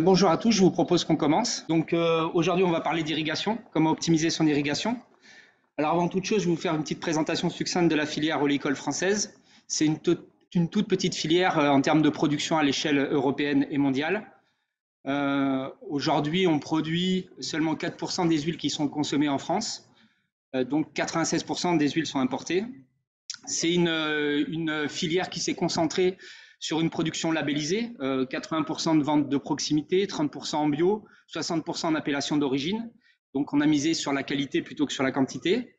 Bonjour à tous, je vous propose qu'on commence. Aujourd'hui, on va parler d'irrigation, comment optimiser son irrigation. Alors avant toute chose, je vais vous faire une petite présentation succincte de la filière oléicole française. C'est une toute petite filière en termes de production à l'échelle européenne et mondiale. Aujourd'hui, on produit seulement 4% des huiles qui sont consommées en France, donc 96% des huiles sont importées. C'est une filière qui s'est concentrée sur une production labellisée, 80% de ventes de proximité, 30% en bio, 60% en appellation d'origine. Donc on a misé sur la qualité plutôt que sur la quantité.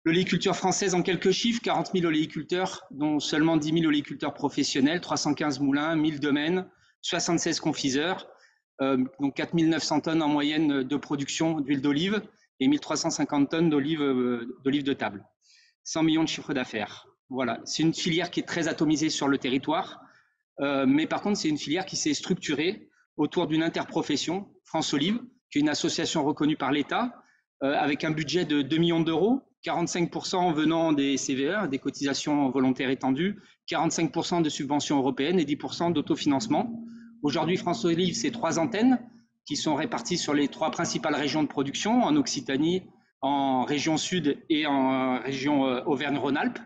L'oléiculture française en quelques chiffres, 40 000 oléiculteurs, dont seulement 10 000 oléiculteurs professionnels, 315 moulins, 1000 domaines, 76 confiseurs, donc 4 900 tonnes en moyenne de production d'huile d'olive et 1350 tonnes d'olive de table. 100 millions de chiffre d'affaires. Voilà, c'est une filière qui est très atomisée sur le territoire, mais par contre, c'est une filière qui s'est structurée autour d'une interprofession, France Olive, qui est une association reconnue par l'État, avec un budget de 2 millions d'euros, 45% venant des CVE, des cotisations volontaires étendues, 45% de subventions européennes et 10% d'autofinancement. Aujourd'hui, France Olive, c'est 3 antennes qui sont réparties sur les 3 principales régions de production, en Occitanie, en région sud et en région Auvergne-Rhône-Alpes.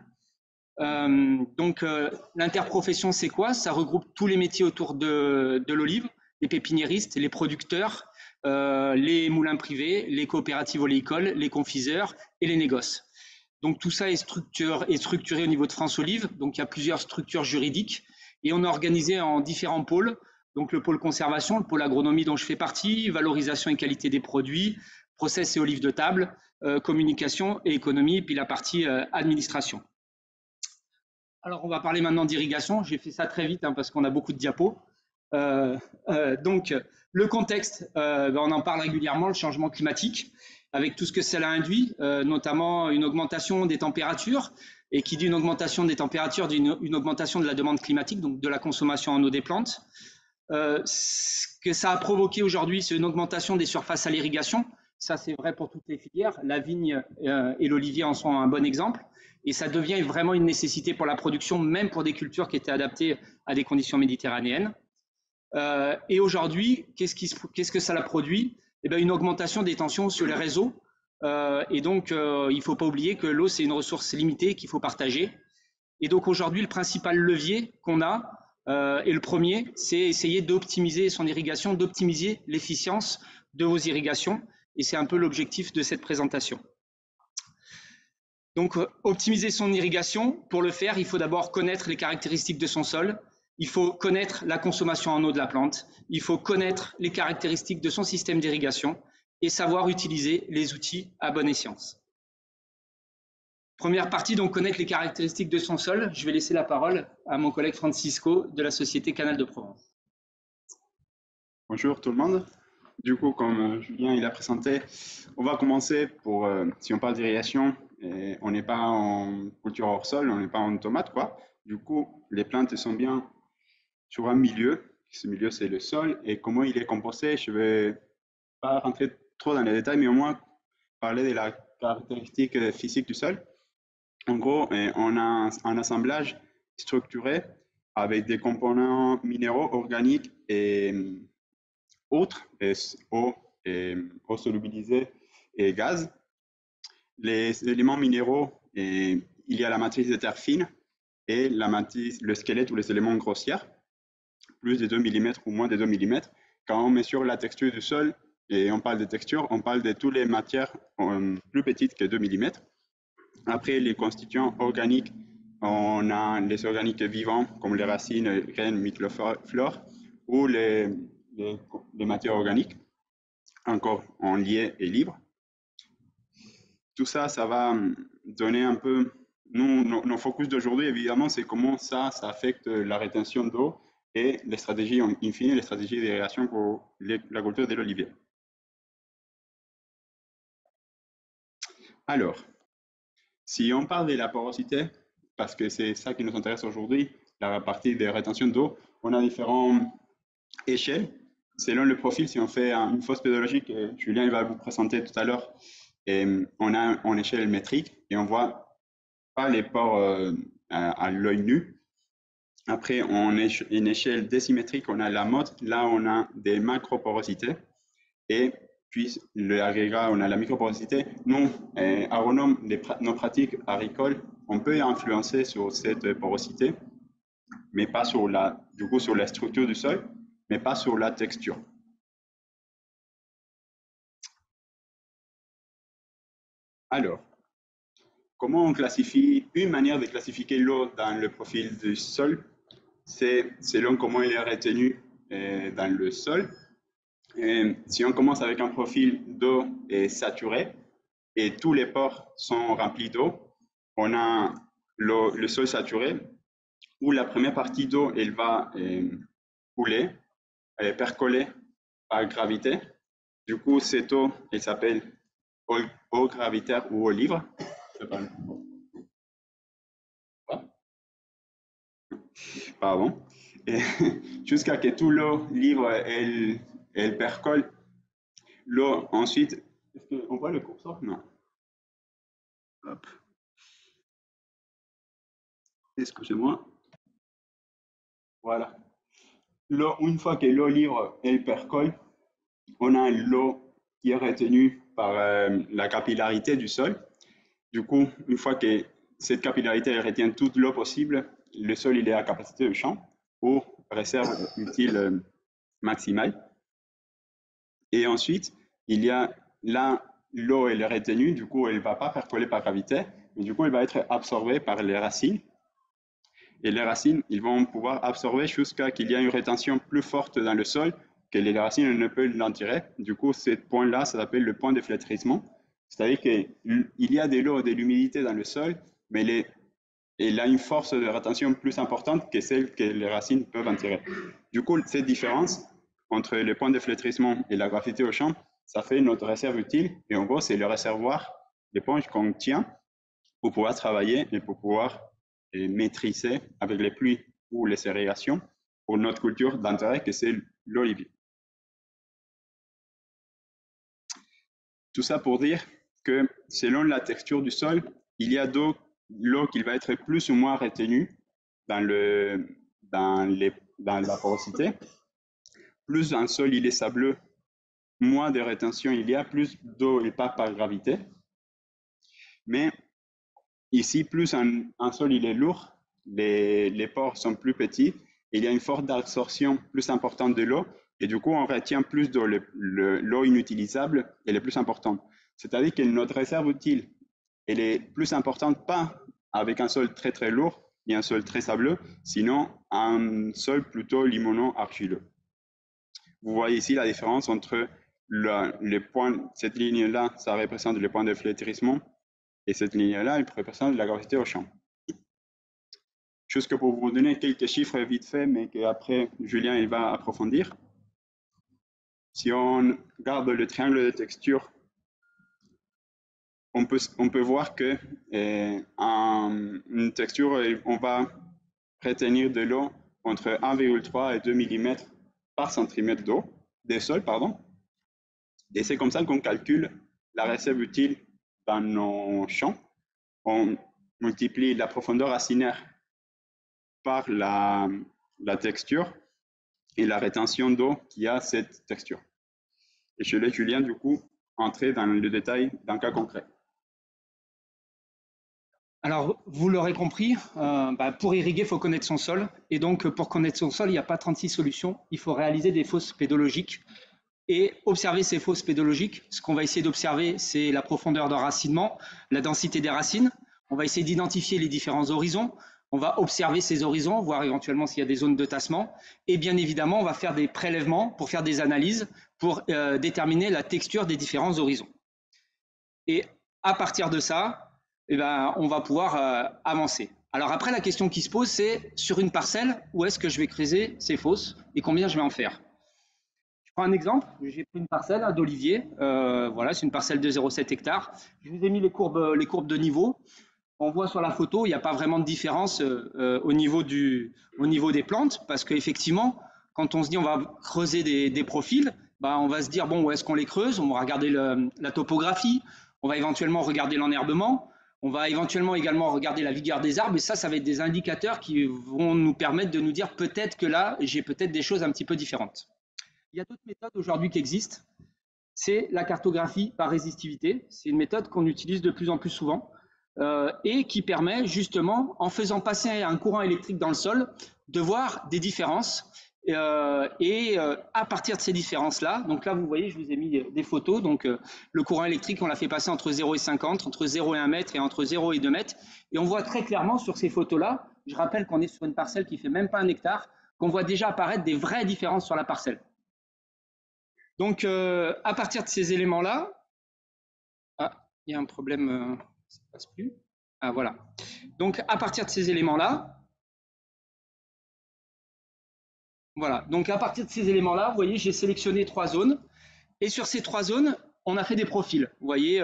L'interprofession, c'est quoi? Ça regroupe tous les métiers autour de l'olive, les pépiniéristes, les producteurs, les moulins privés, les coopératives oléicoles, les confiseurs et les négoces. Donc tout ça est structuré au niveau de France Olive. Donc il y a plusieurs structures juridiques et on est organisé en différents pôles. Donc le pôle conservation, le pôle agronomie dont je fais partie, valorisation et qualité des produits, process et olives de table, communication et économie, puis la partie administration. Alors, on va parler maintenant d'irrigation. J'ai fait ça très vite parce qu'on a beaucoup de diapos. Donc, le contexte, on en parle régulièrement, le changement climatique, avec tout ce que cela induit, notamment une augmentation des températures. Et qui dit une augmentation des températures, dit une augmentation de la demande climatique, donc de la consommation en eau des plantes. Ce que ça a provoqué aujourd'hui, c'est une augmentation des surfaces à l'irrigation. Ça, c'est vrai pour toutes les filières. La vigne et l'olivier en sont un bon exemple. Et ça devient vraiment une nécessité pour la production, même pour des cultures qui étaient adaptées à des conditions méditerranéennes. Et aujourd'hui, qu'est-ce que ça a produit? Eh bien, une augmentation des tensions sur les réseaux. Il ne faut pas oublier que l'eau, c'est une ressource limitée qu'il faut partager. Et donc aujourd'hui, le principal levier qu'on a, et le premier, c'est essayer d'optimiser son irrigation, d'optimiser l'efficience de vos irrigations. Et c'est un peu l'objectif de cette présentation. Donc, optimiser son irrigation, pour le faire, il faut d'abord connaître les caractéristiques de son sol, il faut connaître la consommation en eau de la plante, il faut connaître les caractéristiques de son système d'irrigation et savoir utiliser les outils à bon escient. Première partie, donc connaître les caractéristiques de son sol. Je vais laisser la parole à mon collègue Francisco de la société Canal de Provence. Bonjour tout le monde. Du coup, comme Julien il a présenté, on va commencer pour, si on parle d'irrigation, on n'est pas en culture hors sol, on n'est pas en tomate, quoi. Du coup, les plantes sont bien sur un milieu. Ce milieu, c'est le sol. Et comment il est composé, je ne vais pas rentrer trop dans les détails, mais au moins parler de la caractéristique physique du sol. En gros, on a un assemblage structuré avec des composants minéraux organiques et autres, eau solubilisée et gaz. Les éléments minéraux, il y a la matrice de terre fine et la matrice, le squelette ou les éléments grossiers, plus de 2 mm ou moins de 2 mm. Quand on mesure la texture du sol et on parle de texture, on parle de toutes les matières plus petites que 2 mm. Après, les constituants organiques, on a les organiques vivants comme les racines, graines, microflores ou les matières organiques, encore en lié et libre. Tout ça, ça va donner un peu... Nos focus d'aujourd'hui, évidemment, c'est comment ça affecte la rétention d'eau et les stratégies, in fine, les stratégies d'irrigation pour la culture de l'olivier. Alors, si on parle de la porosité, parce que c'est ça qui nous intéresse aujourd'hui, la partie des rétentions d'eau, on a différentes échelles. Selon le profil, si on fait une fosse pédologique, Julien va vous présenter tout à l'heure, on a une échelle métrique et on voit pas les pores à l'œil nu. Après, on est une échelle désymétrique, on a la mode. Là, on a des macroporosités. Et puis, l'agrégat, on a la microporosité. Nous, agronomes, nos pratiques agricoles, on peut influencer sur cette porosité, mais pas sur du coup, sur la structure du sol, mais pas sur la texture. Alors, comment on classifie? Une manière de classifier l'eau dans le profil du sol, c'est selon comment il est retenu dans le sol. Si on commence avec un profil d'eau saturé et tous les pores sont remplis d'eau, on a le sol saturé où la première partie d'eau elle va couler, percoler par gravité. Du coup, cette eau, elle s'appelle eau gravitaire ou eau libre. Pardon. Jusqu'à ce que tout l'eau libre, elle percole. L'eau, ensuite, est-ce qu'on voit le curseur? Non. Hop. Excusez-moi. Voilà. L'eau, une fois que l'eau libre, elle percole, on a l'eau qui est retenue par la capillarité du sol. Du coup, une fois que cette capillarité elle retient toute l'eau possible, le sol il est à capacité de champ ou réserve utile maximale. Et ensuite, il y a là, l'eau elle est retenue, du coup, elle ne va pas percoler par gravité, mais du coup, elle va être absorbée par les racines. Et les racines, ils vont pouvoir absorber jusqu'à qu'il y ait une rétention plus forte dans le sol, que les racines ne peuvent l'en tirer. Du coup, ce point-là, ça s'appelle le point de flétrissement. C'est-à-dire qu'il y a de l'eau, de l'humidité dans le sol, mais il a une force de rétention plus importante que celle que les racines peuvent en tirer. Du coup, cette différence entre le point de flétrissement et la gravité au champ, ça fait notre réserve utile. Et en gros, c'est le réservoir, l'éponge qu'on tient pour pouvoir travailler et pour pouvoir maîtriser avec les pluies ou les irrigations pour notre culture d'intérêt que c'est l'olivier. Tout ça pour dire que selon la texture du sol, il y a l'eau qui va être plus ou moins retenue dans la porosité. Plus un sol il est sableux, moins de rétention il y a, plus d'eau il part par gravité. Mais ici, plus un sol il est lourd, les pores sont plus petits, il y a une forte absorption plus importante de l'eau, et du coup, on retient plus d'eau. L'eau inutilisable, elle est plus importante. C'est-à-dire que notre réserve utile, elle est plus importante, pas avec un sol très très lourd et un sol très sableux, sinon un sol plutôt limono-argileux. Vous voyez ici la différence entre les points, cette ligne-là, ça représente les points de flétrissement, et cette ligne-là, elle représente la gravité au champ. Juste que pour vous donner quelques chiffres vite fait, mais qu'après Julien il va approfondir. Si on regarde le triangle de texture, on peut voir que une texture, on va retenir de l'eau entre 1,3 et 2 mm par centimètre d'eau, des sols, pardon. Et c'est comme ça qu'on calcule la réserve utile dans nos champs. On multiplie la profondeur racinaire par la texture et la rétention d'eau qui a cette texture. Et je laisse Julien, du coup, entrer dans le détail d'un cas concret. Alors, vous l'aurez compris, pour irriguer, il faut connaître son sol. Et donc, pour connaître son sol, il n'y a pas 36 solutions. Il faut réaliser des fosses pédologiques et observer ces fosses pédologiques. Ce qu'on va essayer d'observer, c'est la profondeur d'enracinement, la densité des racines. On va essayer d'identifier les différents horizons. On va observer ces horizons, voir éventuellement s'il y a des zones de tassement. Et bien évidemment, on va faire des prélèvements pour faire des analyses, pour déterminer la texture des différents horizons. Et à partir de ça, on va pouvoir avancer. Alors après, la question qui se pose, c'est sur une parcelle, où est-ce que je vais creuser ces fosses et combien je vais en faire? Je prends un exemple, j'ai pris une parcelle d'olivier, voilà, c'est une parcelle de 0,7 hectares. Je vous ai mis les courbes de niveau. On voit sur la photo, il n'y a pas vraiment de différence au niveau des plantes, parce qu'effectivement, quand on se dit on va creuser des profils, on va se dire, bon, où est-ce qu'on les creuse? On va regarder la topographie, on va éventuellement regarder l'enherbement, On va éventuellement également regarder la vigueur des arbres, et ça va être des indicateurs qui vont nous permettre de nous dire peut-être que là, j'ai peut-être des choses un petit peu différentes. Il y a d'autres méthodes aujourd'hui qui existent. C'est la cartographie par résistivité. C'est une méthode qu'on utilise de plus en plus souvent et qui permet justement, en faisant passer un courant électrique dans le sol, de voir des différences. À partir de ces différences-là, donc là, vous voyez, je vous ai mis des photos. Donc, le courant électrique, on l'a fait passer entre 0 et 50, entre 0 et 1 mètre et entre 0 et 2 mètres. Et on voit très clairement sur ces photos-là, je rappelle qu'on est sur une parcelle qui fait même pas 1 hectare, qu'on voit déjà apparaître des vraies différences sur la parcelle. Donc, à partir de ces éléments-là, il y a un problème, ça ne passe plus. Ah, voilà. Donc, à partir de ces éléments-là, voilà. Donc, à partir de ces éléments-là, vous voyez, j'ai sélectionné 3 zones. Et sur ces 3 zones, on a fait des profils. Vous voyez,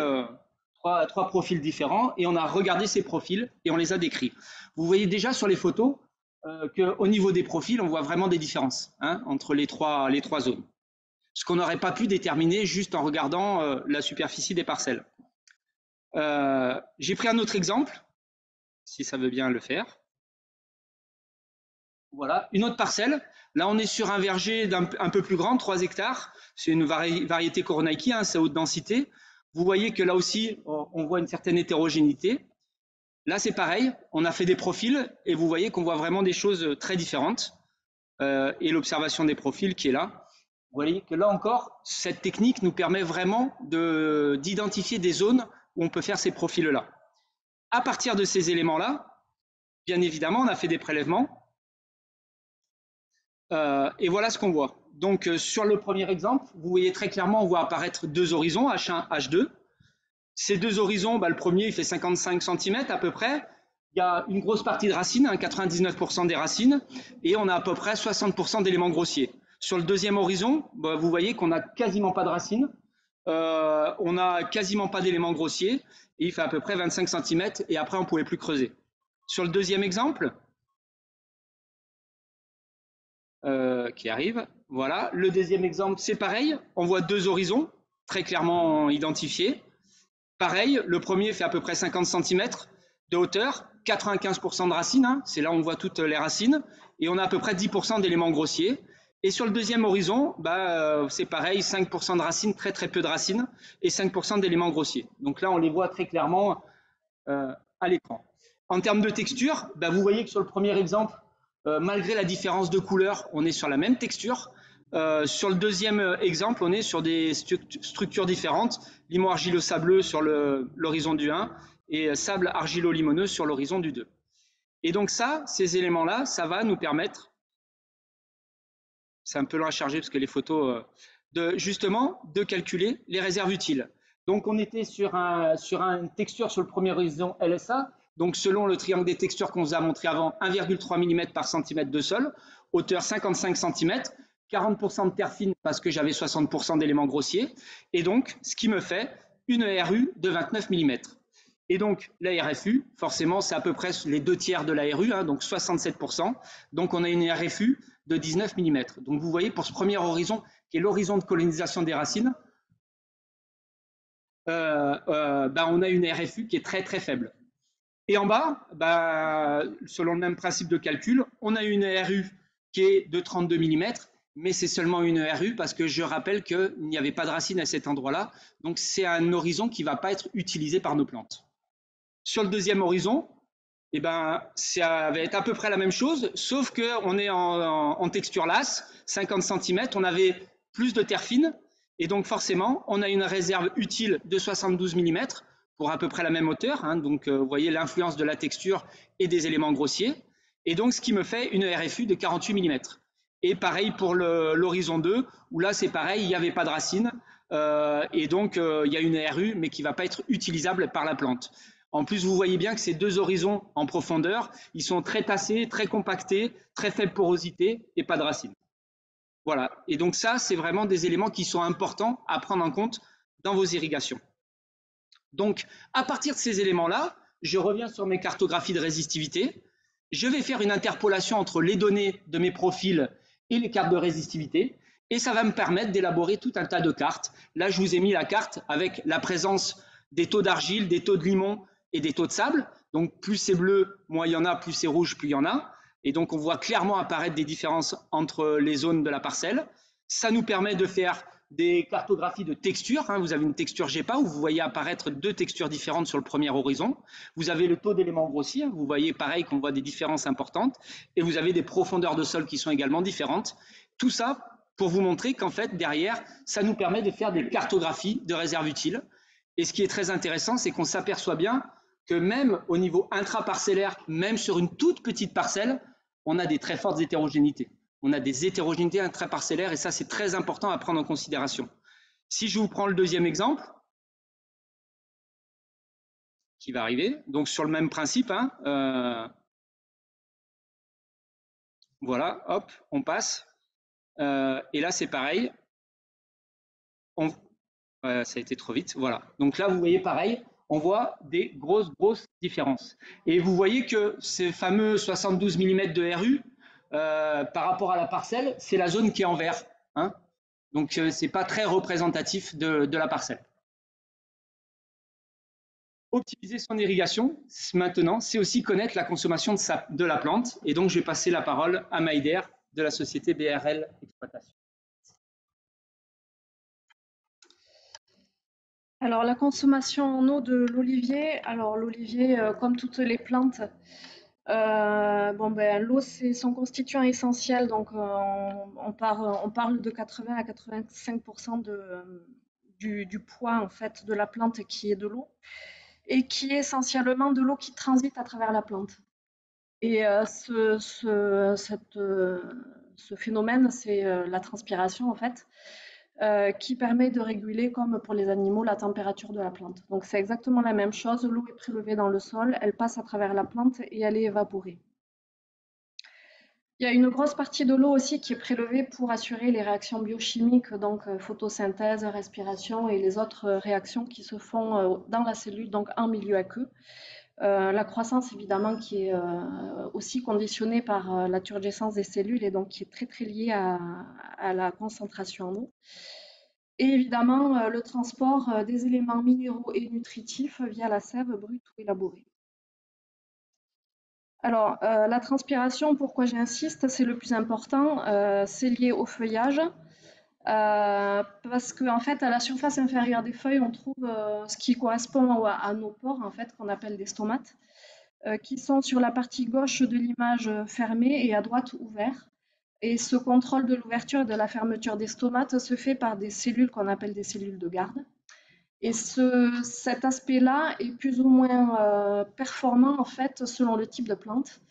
trois profils différents. Et on a regardé ces profils et on les a décrits. Vous voyez déjà sur les photos qu'au niveau des profils, on voit vraiment des différences entre les trois zones. Ce qu'on n'aurait pas pu déterminer juste en regardant la superficie des parcelles. J'ai pris un autre exemple, si ça veut bien le faire. Voilà, une autre parcelle. Là, on est sur un verger un peu plus grand, 3 hectares. C'est une variété Koroneiki, c'est haute densité. Vous voyez que là aussi, on voit une certaine hétérogénéité. Là, c'est pareil, on a fait des profils et vous voyez qu'on voit vraiment des choses très différentes. Et l'observation des profils qui est là. Vous voyez que là encore, cette technique nous permet vraiment d'identifier des zones où on peut faire ces profils-là. À partir de ces éléments-là, bien évidemment, on a fait des prélèvements. Et voilà ce qu'on voit. Donc, sur le premier exemple, vous voyez très clairement, on voit apparaître 2 horizons, H1, H2. Ces 2 horizons, le premier, il fait 55 cm à peu près. Il y a une grosse partie de racines, 99% des racines, et on a à peu près 60% d'éléments grossiers. Sur le deuxième horizon, vous voyez qu'on n'a quasiment pas de racines, on n'a quasiment pas d'éléments grossiers, et il fait à peu près 25 cm, et après on ne pouvait plus creuser. Sur le deuxième exemple, qui arrive, voilà, le deuxième exemple, c'est pareil, on voit 2 horizons, très clairement identifiés. Pareil, le premier fait à peu près 50 cm de hauteur, 95% de racines, c'est là où on voit toutes les racines, et on a à peu près 10% d'éléments grossiers. Et sur le deuxième horizon, c'est pareil, 5% de racines, très très peu de racines, et 5% d'éléments grossiers. Donc là, on les voit très clairement à l'écran. En termes de texture, vous voyez que sur le premier exemple, malgré la différence de couleur, on est sur la même texture. Sur le deuxième exemple, on est sur des structures différentes, limon argilo-sableux sur l'horizon du 1 et sable argilo-limoneux sur l'horizon du 2. Et donc ça, ces éléments-là, ça va nous permettre, c'est un peu long à charger parce que les photos, justement, de calculer les réserves utiles. Donc on était sur une texture sur le premier horizon LSA, donc selon le triangle des textures qu'on vous a montré avant, 1,3 mm par centimètre de sol, hauteur 55 cm, 40% de terre fine parce que j'avais 60% d'éléments grossiers, et donc ce qui me fait une RU de 29 mm. Et donc la RFU, forcément, c'est à peu près les 2/3 de la RU, donc 67%. Donc on a une RFU de 19 mm. Donc vous voyez, pour ce premier horizon, qui est l'horizon de colonisation des racines, on a une RFU qui est très très faible. Et en bas, selon le même principe de calcul, on a une RU qui est de 32 mm, mais c'est seulement une RU parce que je rappelle qu'il n'y avait pas de racines à cet endroit-là. Donc c'est un horizon qui ne va pas être utilisé par nos plantes. Sur le deuxième horizon, ça va être à peu près la même chose, sauf qu'on est en texture lasse, 50 cm, on avait plus de terre fine, et donc forcément, on a une réserve utile de 72 mm pour à peu près la même hauteur. Donc, vous voyez l'influence de la texture et des éléments grossiers. Et donc, ce qui me fait une RFU de 48 mm. Et pareil pour l'horizon 2, où là, c'est pareil, il n'y avait pas de racines. Et donc, il y a une RU, mais qui ne va pas être utilisable par la plante. En plus, vous voyez bien que ces 2 horizons en profondeur, ils sont très tassés, très compactés, très faible porosité et pas de racines. Voilà. Et donc ça, c'est vraiment des éléments qui sont importants à prendre en compte dans vos irrigations. Donc, à partir de ces éléments-là, je reviens sur mes cartographies de résistivité. Je vais faire une interpolation entre les données de mes profils et les cartes de résistivité. Et ça va me permettre d'élaborer tout un tas de cartes. Là, je vous ai mis la carte avec la présence des taux d'argile, des taux de limon et des taux de sable. Donc plus c'est bleu, moins il y en a, plus c'est rouge, plus il y en a. Et donc on voit clairement apparaître des différences entre les zones de la parcelle. Ça nous permet de faire des cartographies de textures. Vous avez une texture GEPA où vous voyez apparaître 2 textures différentes sur le premier horizon. Vous avez le taux d'éléments grossiers. Vous voyez pareil qu'on voit des différences importantes. Et vous avez des profondeurs de sol qui sont également différentes. Tout ça pour vous montrer qu'en fait, derrière, ça nous permet de faire des cartographies de réserves utiles. Et ce qui est très intéressant, c'est qu'on s'aperçoit bien que même au niveau intraparcellaire, même sur une toute petite parcelle, on a des très fortes hétérogénéités. On a des hétérogénéités intraparcellaires et ça, c'est très important à prendre en considération. Si je vous prends le deuxième exemple, qui va arriver, donc sur le même principe, voilà, hop, on passe. Et là, c'est pareil. Ça a été trop vite, voilà. Donc là, vous voyez pareil, on voit des grosses différences. Et vous voyez que ces fameux 72 mm de RU, par rapport à la parcelle, c'est la zone qui est en vert. Donc, ce n'est pas très représentatif de la parcelle. Optimiser son irrigation, maintenant, c'est aussi connaître la consommation de la plante. Et donc, je vais passer la parole à Maïder de la société BRL Exploitation. Alors, la consommation en eau de l'olivier. Alors, l'olivier, comme toutes les plantes, l'eau, c'est son constituant essentiel. Donc, on parle de 80 à 85% du poids en fait, de la plante qui est de l'eau et qui est essentiellement de l'eau qui transite à travers la plante. Et ce phénomène, c'est la transpiration en fait. Qui permet de réguler, comme pour les animaux, la température de la plante. Donc c'est exactement la même chose, l'eau est prélevée dans le sol, elle passe à travers la plante et elle est évaporée. Il y a une grosse partie de l'eau aussi qui est prélevée pour assurer les réactions biochimiques, donc photosynthèse, respiration et les autres réactions qui se font dans la cellule, donc en milieu aqueux. La croissance, évidemment, qui est aussi conditionnée par la turgescence des cellules et donc qui est très liée à la concentration en eau. Et évidemment, le transport des éléments minéraux et nutritifs via la sève brute ou élaborée. Alors, la transpiration, pourquoi j'insiste, c'est le plus important, c'est lié au feuillage. Parce qu'en fait, à la surface inférieure des feuilles, on trouve ce qui correspond à nos pores, en fait, qu'on appelle des stomates, qui sont sur la partie gauche de l'image fermée et à droite ouvert. Et ce contrôle de l'ouverture et de la fermeture des stomates se fait par des cellules qu'on appelle des cellules de garde. Et cet aspect-là est plus ou moins performant en fait selon le type de plante.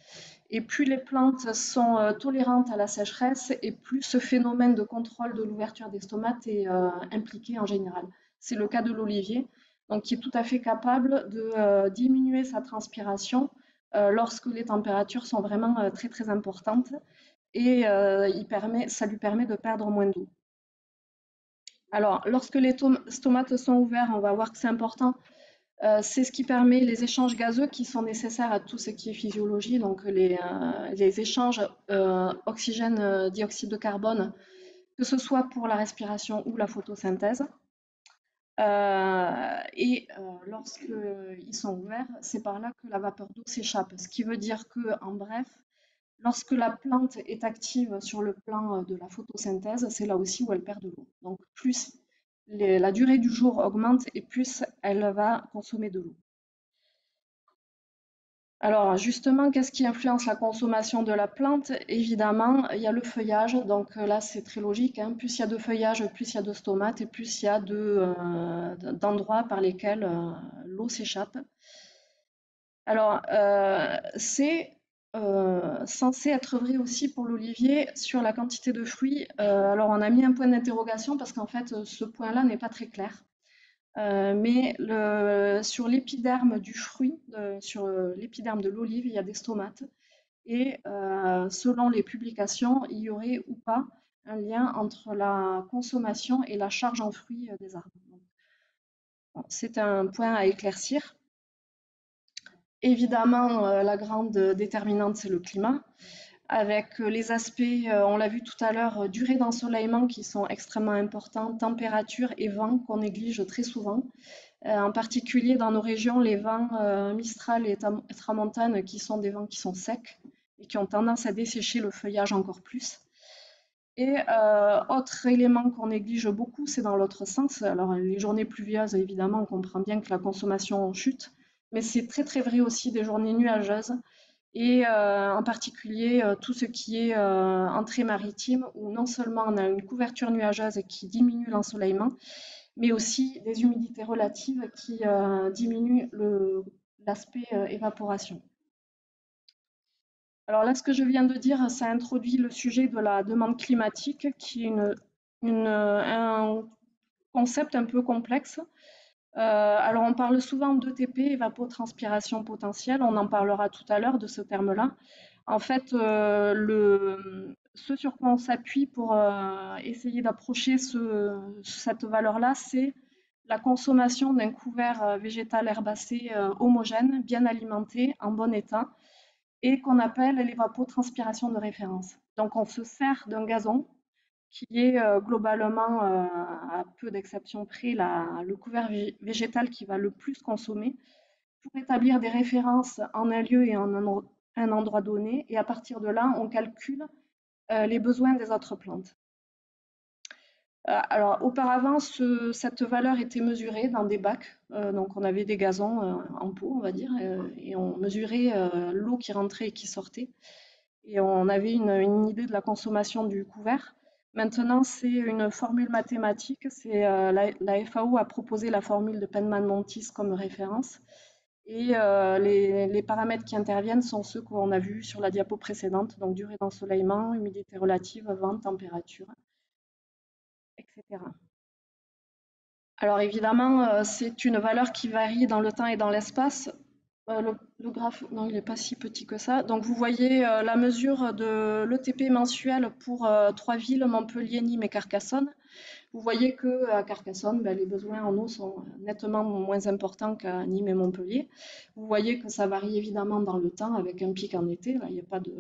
Et plus les plantes sont tolérantes à la sécheresse, et plus ce phénomène de contrôle de l'ouverture des stomates est impliqué en général. C'est le cas de l'olivier, donc qui est tout à fait capable de diminuer sa transpiration lorsque les températures sont vraiment très importantes, et ça lui permet de perdre moins d'eau. Alors, lorsque les stomates sont ouverts, on va voir que c'est important. C'est ce qui permet les échanges gazeux qui sont nécessaires à tout ce qui est physiologie, donc les échanges oxygène-dioxyde de carbone, que ce soit pour la respiration ou la photosynthèse. Lorsqu'ils sont ouverts, c'est par là que la vapeur d'eau s'échappe. Ce qui veut dire que, en bref, lorsque la plante est active sur le plan de la photosynthèse, c'est là aussi où elle perd de l'eau. Donc plus la durée du jour augmente et plus elle va consommer de l'eau. Alors justement, qu'est-ce qui influence la consommation de la plante? Évidemment, il y a le feuillage, donc là c'est très logique, plus il y a de feuillage, plus il y a de stomates et plus il y a d'endroits par lesquels l'eau s'échappe. Alors c'est censé être vrai aussi pour l'olivier sur la quantité de fruits. Alors on a mis un point d'interrogation parce qu'en fait ce point-là n'est pas très clair. Mais sur l'épiderme du fruit, sur l'épiderme de l'olive, il y a des stomates. Et selon les publications, il y aurait ou pas un lien entre la consommation et la charge en fruits des arbres. C'est un point à éclaircir. Évidemment, la grande déterminante, c'est le climat, avec les aspects, on l'a vu tout à l'heure, durée d'ensoleillement qui sont extrêmement importants, température et vent qu'on néglige très souvent. en particulier dans nos régions, les vents Mistral et Tramontane, qui sont des vents qui sont secs et qui ont tendance à dessécher le feuillage encore plus. Et autre élément qu'on néglige beaucoup, c'est dans l'autre sens. Alors, les journées pluvieuses, évidemment, on comprend bien que la consommation chute, mais c'est très très vrai aussi des journées nuageuses et en particulier tout ce qui est entrée maritime, où non seulement on a une couverture nuageuse qui diminue l'ensoleillement, mais aussi des humidités relatives qui diminuent l'aspect évaporation. Alors là, ce que je viens de dire, ça introduit le sujet de la demande climatique, qui est un concept un peu complexe. Alors on parle souvent d'ETP, évapotranspiration potentielle, on en parlera tout à l'heure de ce terme-là. En fait, ce sur quoi on s'appuie pour essayer d'approcher cette valeur-là, c'est la consommation d'un couvert végétal herbacé homogène, bien alimenté, en bon état, et qu'on appelle l'évapotranspiration de référence. Donc on se sert d'un gazon qui est globalement, à peu d'exceptions près, le couvert végétal qui va le plus consommer, pour établir des références en un lieu et en un endroit donné, et à partir de là, on calcule les besoins des autres plantes. Alors, auparavant, cette valeur était mesurée dans des bacs. Donc, on avait des gazons en pot, on va dire, et on mesurait l'eau qui rentrait et qui sortait. Et on avait une idée de la consommation du couvert. Maintenant, c'est une formule mathématique. La FAO a proposé la formule de Penman-Montis comme référence. Et les paramètres qui interviennent sont ceux qu'on a vus sur la diapo précédente, donc durée d'ensoleillement, humidité relative, vent, température, etc. Alors évidemment, c'est une valeur qui varie dans le temps et dans l'espace. Le graphe, non, il n'est pas si petit que ça. Donc vous voyez la mesure de l'ETP mensuel pour 3 villes, Montpellier, Nîmes et Carcassonne. Vous voyez qu'à Carcassonne, les besoins en eau sont nettement moins importants qu'à Nîmes et Montpellier. Vous voyez que ça varie évidemment dans le temps avec un pic en été, là il n'y a pas de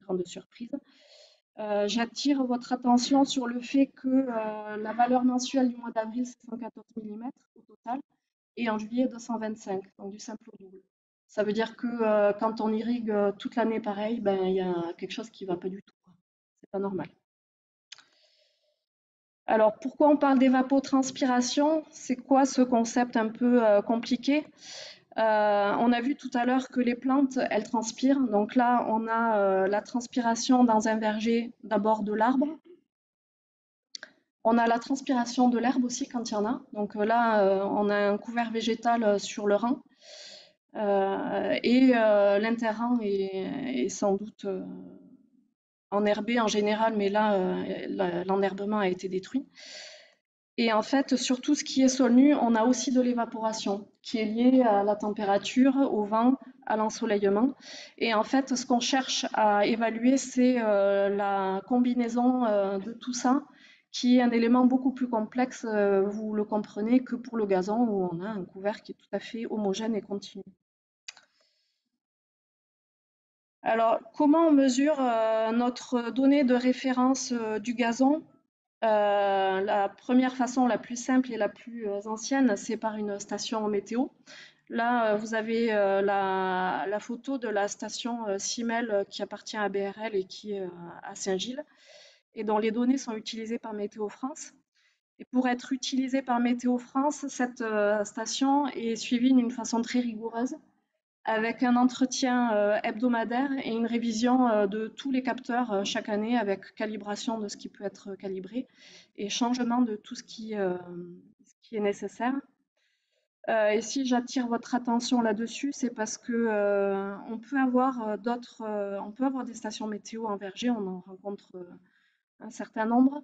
grande surprise. J'attire votre attention sur le fait que la valeur mensuelle du mois d'avril, c'est 114 mm au total, et en juillet, 225, donc du simple au double. Ça veut dire que quand on irrigue toute l'année pareil, il y a quelque chose qui ne va pas du tout. C'est pas normal. Alors, pourquoi on parle d'évapotranspiration? C'est quoi ce concept un peu compliqué? On a vu tout à l'heure que les plantes, elles transpirent. Donc là, on a la transpiration dans un verger, d'abord de l'arbre. On a la transpiration de l'herbe aussi quand il y en a. Donc là, on a un couvert végétal sur le rang. Et l'interrang est sans doute enherbé en général, mais là, l'enherbement a été détruit. Et en fait, sur tout ce qui est sol nu, on a aussi de l'évaporation qui est liée à la température, au vent, à l'ensoleillement. Et en fait, ce qu'on cherche à évaluer, c'est la combinaison de tout ça, qui est un élément beaucoup plus complexe, vous le comprenez, que pour le gazon, où on a un couvert qui est tout à fait homogène et continu. Alors, comment on mesure notre donnée de référence du gazon? La première façon, la plus simple et la plus ancienne, c'est par une station météo. Là, vous avez la photo de la station Simel qui appartient à BRL et qui est à Saint-Gilles, et dont les données sont utilisées par Météo France. Et pour être utilisée par Météo France, cette station est suivie d'une façon très rigoureuse, avec un entretien hebdomadaire et une révision de tous les capteurs chaque année, avec calibration de ce qui peut être calibré et changement de tout ce qui est nécessaire. Et si j'attire votre attention là-dessus, c'est parce que on peut avoir des stations météo en verger, on en rencontre un certain nombre.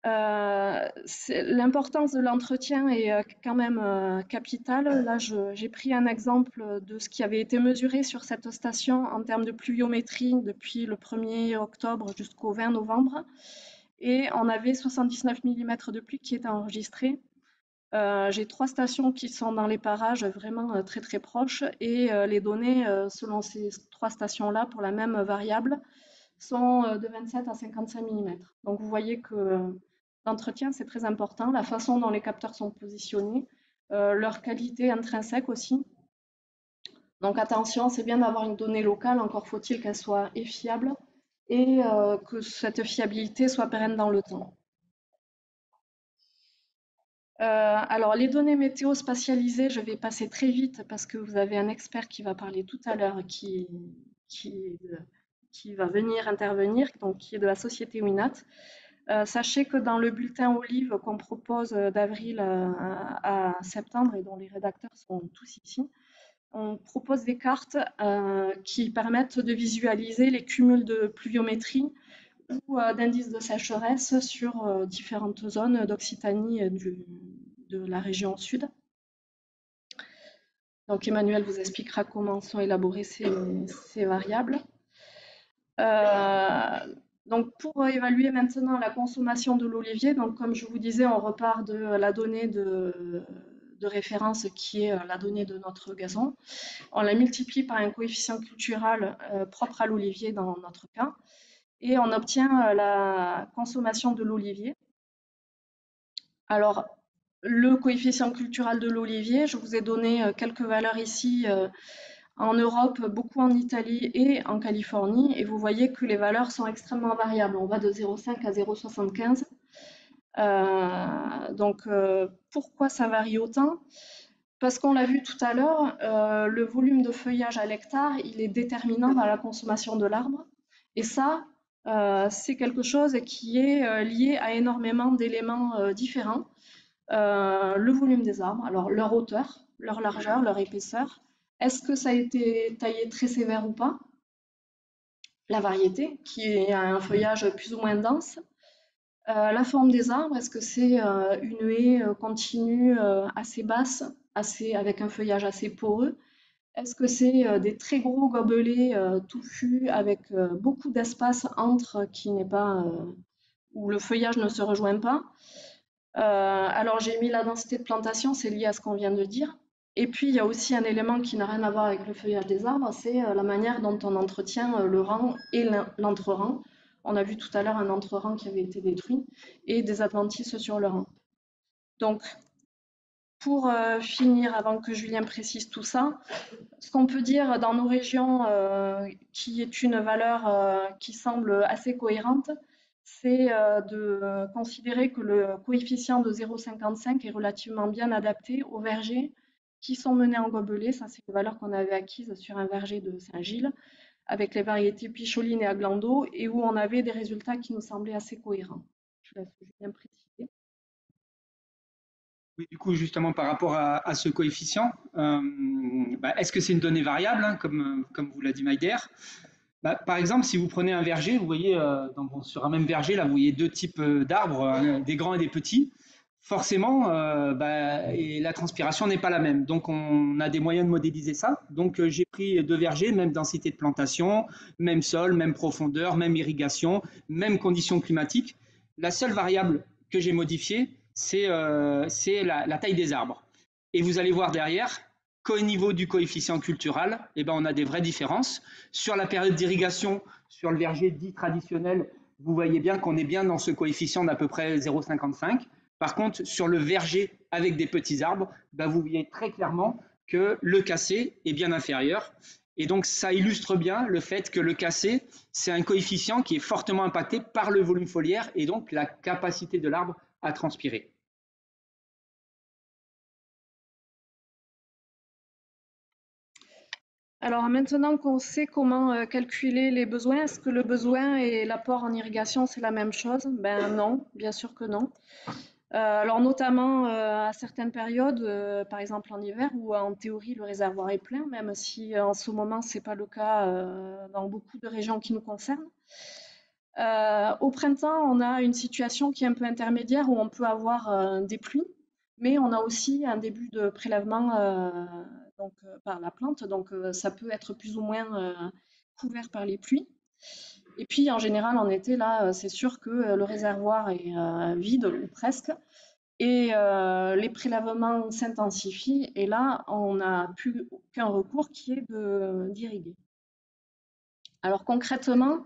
L'importance de l'entretien est quand même capitale. Là, j'ai pris un exemple de ce qui avait été mesuré sur cette station en termes de pluviométrie depuis le 1er octobre jusqu'au 20 novembre. Et on avait 79 mm de pluie qui étaient enregistrés. J'ai 3 stations qui sont dans les parages vraiment très très proches, et les données selon ces 3 stations-là pour la même variable sont de 27 à 55 mm. Donc vous voyez que l'entretien, c'est très important, la façon dont les capteurs sont positionnés, leur qualité intrinsèque aussi. Donc attention, c'est bien d'avoir une donnée locale, encore faut-il qu'elle soit fiable et que cette fiabilité soit pérenne dans le temps. Alors les données météo spatialisées, je vais passer très vite parce que vous avez un expert qui va parler tout à l'heure qui, qui va venir intervenir, donc qui est de la société Winat. Sachez que dans le bulletin Olive qu'on propose d'avril à septembre et dont les rédacteurs sont tous ici, on propose des cartes qui permettent de visualiser les cumuls de pluviométrie ou d'indices de sécheresse sur différentes zones d'Occitanie et de la région sud. Donc Emmanuel vous expliquera comment sont élaborées ces variables. Donc pour évaluer maintenant la consommation de l'olivier, donc comme je vous disais, on repart de la donnée de référence qui est la donnée de notre gazon. On la multiplie par un coefficient cultural propre à l'olivier dans notre cas, et on obtient la consommation de l'olivier. Alors, le coefficient cultural de l'olivier, je vous ai donné quelques valeurs ici en Europe, beaucoup en Italie et en Californie, et vous voyez que les valeurs sont extrêmement variables. On va de 0,5 à 0,75. Donc, pourquoi ça varie autant? Parce qu'on l'a vu tout à l'heure, le volume de feuillage à l'hectare, il est déterminant dans la consommation de l'arbre. Et ça, c'est quelque chose qui est lié à énormément d'éléments différents. Le volume des arbres, alors leur hauteur, leur largeur, leur épaisseur. Est-ce que ça a été taillé très sévère ou pas? La variété, qui a un feuillage plus ou moins dense. La forme des arbres, est-ce que c'est une haie continue assez basse, avec un feuillage assez poreux? Est-ce que c'est des très gros gobelets touffus avec beaucoup d'espace entre qui n'est pas où le feuillage ne se rejoint pas? Alors j'ai mis la densité de plantation, c'est lié à ce qu'on vient de dire. Et puis il y a aussi un élément qui n'a rien à voir avec le feuillage des arbres, c'est la manière dont on entretient le rang et l'entre-rang. On a vu tout à l'heure un entre-rang qui avait été détruit et des adventices sur le rang. Donc pour finir, avant que Julien précise tout ça, ce qu'on peut dire dans nos régions qui est une valeur qui semble assez cohérente, c'est de considérer que le coefficient de 0,55 est relativement bien adapté aux vergers qui sont menés en gobelet. Ça, c'est une valeur qu'on avait acquise sur un verger de Saint-Gilles avec les variétés Picholine et Aglando et où on avait des résultats qui nous semblaient assez cohérents. Je laisse Julien préciser. Oui, du coup, justement, par rapport à ce coefficient, est-ce que c'est une donnée variable, hein, comme vous l'a dit Maïder? Par exemple, si vous prenez un verger, vous voyez sur un même verger, là, vous voyez deux types d'arbres, des grands et des petits. Forcément, et la transpiration n'est pas la même. Donc, on a des moyens de modéliser ça. Donc, j'ai pris deux vergers, même densité de plantation, même sol, même profondeur, même irrigation, même conditions climatiques. La seule variable que j'ai modifiée, c'est la taille des arbres. Et vous allez voir derrière qu'au niveau du coefficient cultural, on a des vraies différences. Sur la période d'irrigation, sur le verger dit traditionnel, vous voyez bien qu'on est bien dans ce coefficient d'à peu près 0,55. Par contre, sur le verger avec des petits arbres, vous voyez très clairement que le cassé est bien inférieur. Et donc, ça illustre bien le fait que le cassé, c'est un coefficient qui est fortement impacté par le volume foliaire et donc la capacité de l'arbre à transpirer. Alors maintenant qu'on sait comment calculer les besoins, est-ce que le besoin et l'apport en irrigation, c'est la même chose? Ben non, bien sûr que non. Alors notamment à certaines périodes, par exemple en hiver, où en théorie le réservoir est plein, même si en ce moment ce n'est pas le cas dans beaucoup de régions qui nous concernent. Au printemps, on a une situation qui est un peu intermédiaire où on peut avoir des pluies, mais on a aussi un début de prélèvement par la plante, donc ça peut être plus ou moins couvert par les pluies. Et puis en général en été, là, c'est sûr que le réservoir est vide ou presque, et les prélèvements s'intensifient, et là on n'a plus qu'un recours qui est d'irriguer. Alors concrètement,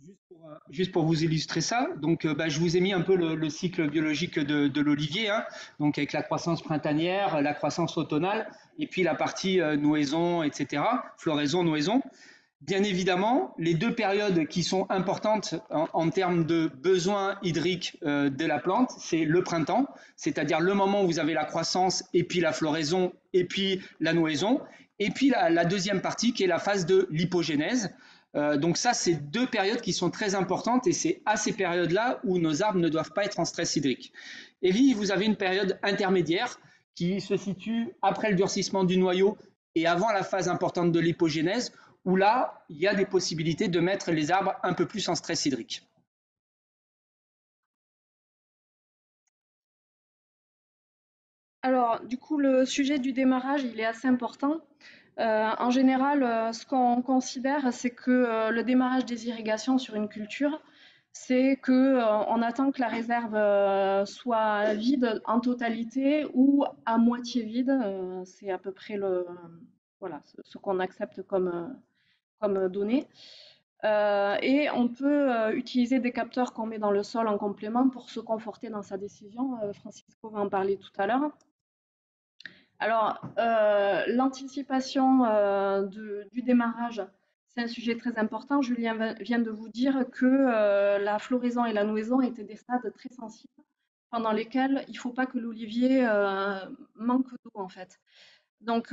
Juste Juste pour vous illustrer ça, donc je vous ai mis un peu le cycle biologique de l'olivier, hein, donc avec la croissance printanière, la croissance automnale, et puis la partie nouaison, etc., floraison, nouaison. Bien évidemment, les deux périodes qui sont importantes en termes de besoins hydriques de la plante, c'est le printemps, c'est-à-dire le moment où vous avez la croissance et puis la floraison et puis la nouaison, et puis la deuxième partie qui est la phase de l'hypogénèse. Donc ça, c'est deux périodes qui sont très importantes et c'est à ces périodes-là où nos arbres ne doivent pas être en stress hydrique. Et puis, vous avez une période intermédiaire qui se situe après le durcissement du noyau et avant la phase importante de l'hypogénèse, où là, il y a des possibilités de mettre les arbres un peu plus en stress hydrique. Alors, du coup, le sujet du démarrage, il est assez important. En général, ce qu'on considère, c'est que le démarrage des irrigations sur une culture, c'est qu'on attend que la réserve soit vide en totalité ou à moitié vide. C'est à peu près voilà, ce qu'on accepte comme données. Et on peut utiliser des capteurs qu'on met dans le sol en complément pour se conforter dans sa décision. Francisco va en parler tout à l'heure. Alors, l'anticipation du démarrage, c'est un sujet très important. Julien vient de vous dire que la floraison et la nouaison étaient des stades très sensibles pendant lesquels il ne faut pas que l'olivier manque d'eau en fait. Donc,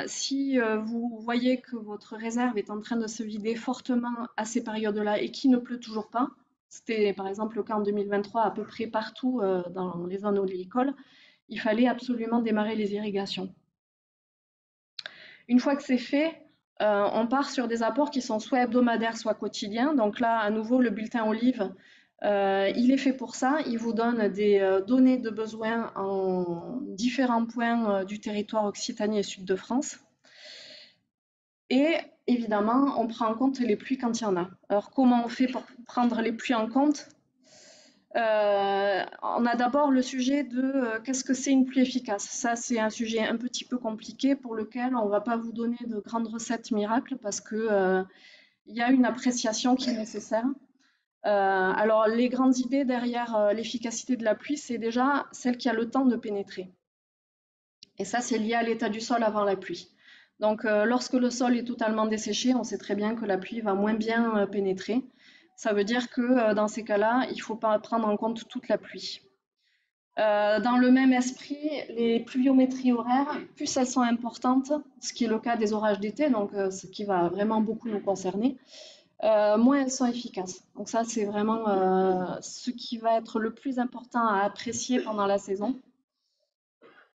si vous voyez que votre réserve est en train de se vider fortement à ces périodes-là et qu'il ne pleut toujours pas, c'était par exemple le cas en 2023 à peu près partout dans les zones olivicoles, il fallait absolument démarrer les irrigations. Une fois que c'est fait, on part sur des apports qui sont soit hebdomadaires, soit quotidiens. Donc là, à nouveau, le bulletin Olive, il est fait pour ça. Il vous donne des données de besoins en différents points du territoire Occitanie et Sud de France. Et évidemment, on prend en compte les pluies quand il y en a. Alors, comment on fait pour prendre les pluies en compte? On a d'abord le sujet de qu'est-ce que c'est une pluie efficace. Ça, c'est un sujet un petit peu compliqué pour lequel on ne va pas vous donner de grandes recettes miracles parce qu'il y a une appréciation qui est nécessaire. Alors, les grandes idées derrière l'efficacité de la pluie, c'est déjà celle qui a le temps de pénétrer. Et ça, c'est lié à l'état du sol avant la pluie. Donc, lorsque le sol est totalement desséché, on sait très bien que la pluie va moins bien pénétrer. Ça veut dire que dans ces cas-là, il ne faut pas prendre en compte toute la pluie. Dans le même esprit, les pluviométries horaires, plus elles sont importantes, ce qui est le cas des orages d'été, donc ce qui va vraiment beaucoup nous concerner, moins elles sont efficaces. Donc ça, c'est vraiment ce qui va être le plus important à apprécier pendant la saison.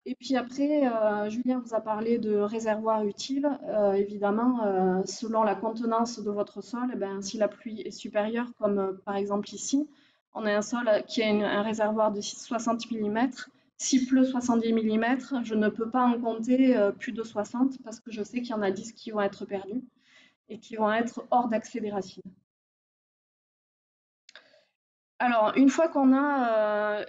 Et puis après, Julien vous a parlé de réservoirs utiles. Évidemment, selon la contenance de votre sol, eh ben, si la pluie est supérieure, comme par exemple ici, on a un sol qui a un réservoir de 60 mm. S'il pleut 70 mm, je ne peux pas en compter plus de 60 parce que je sais qu'il y en a 10 qui vont être perdus et qui vont être hors d'accès des racines. Alors, une fois qu'on a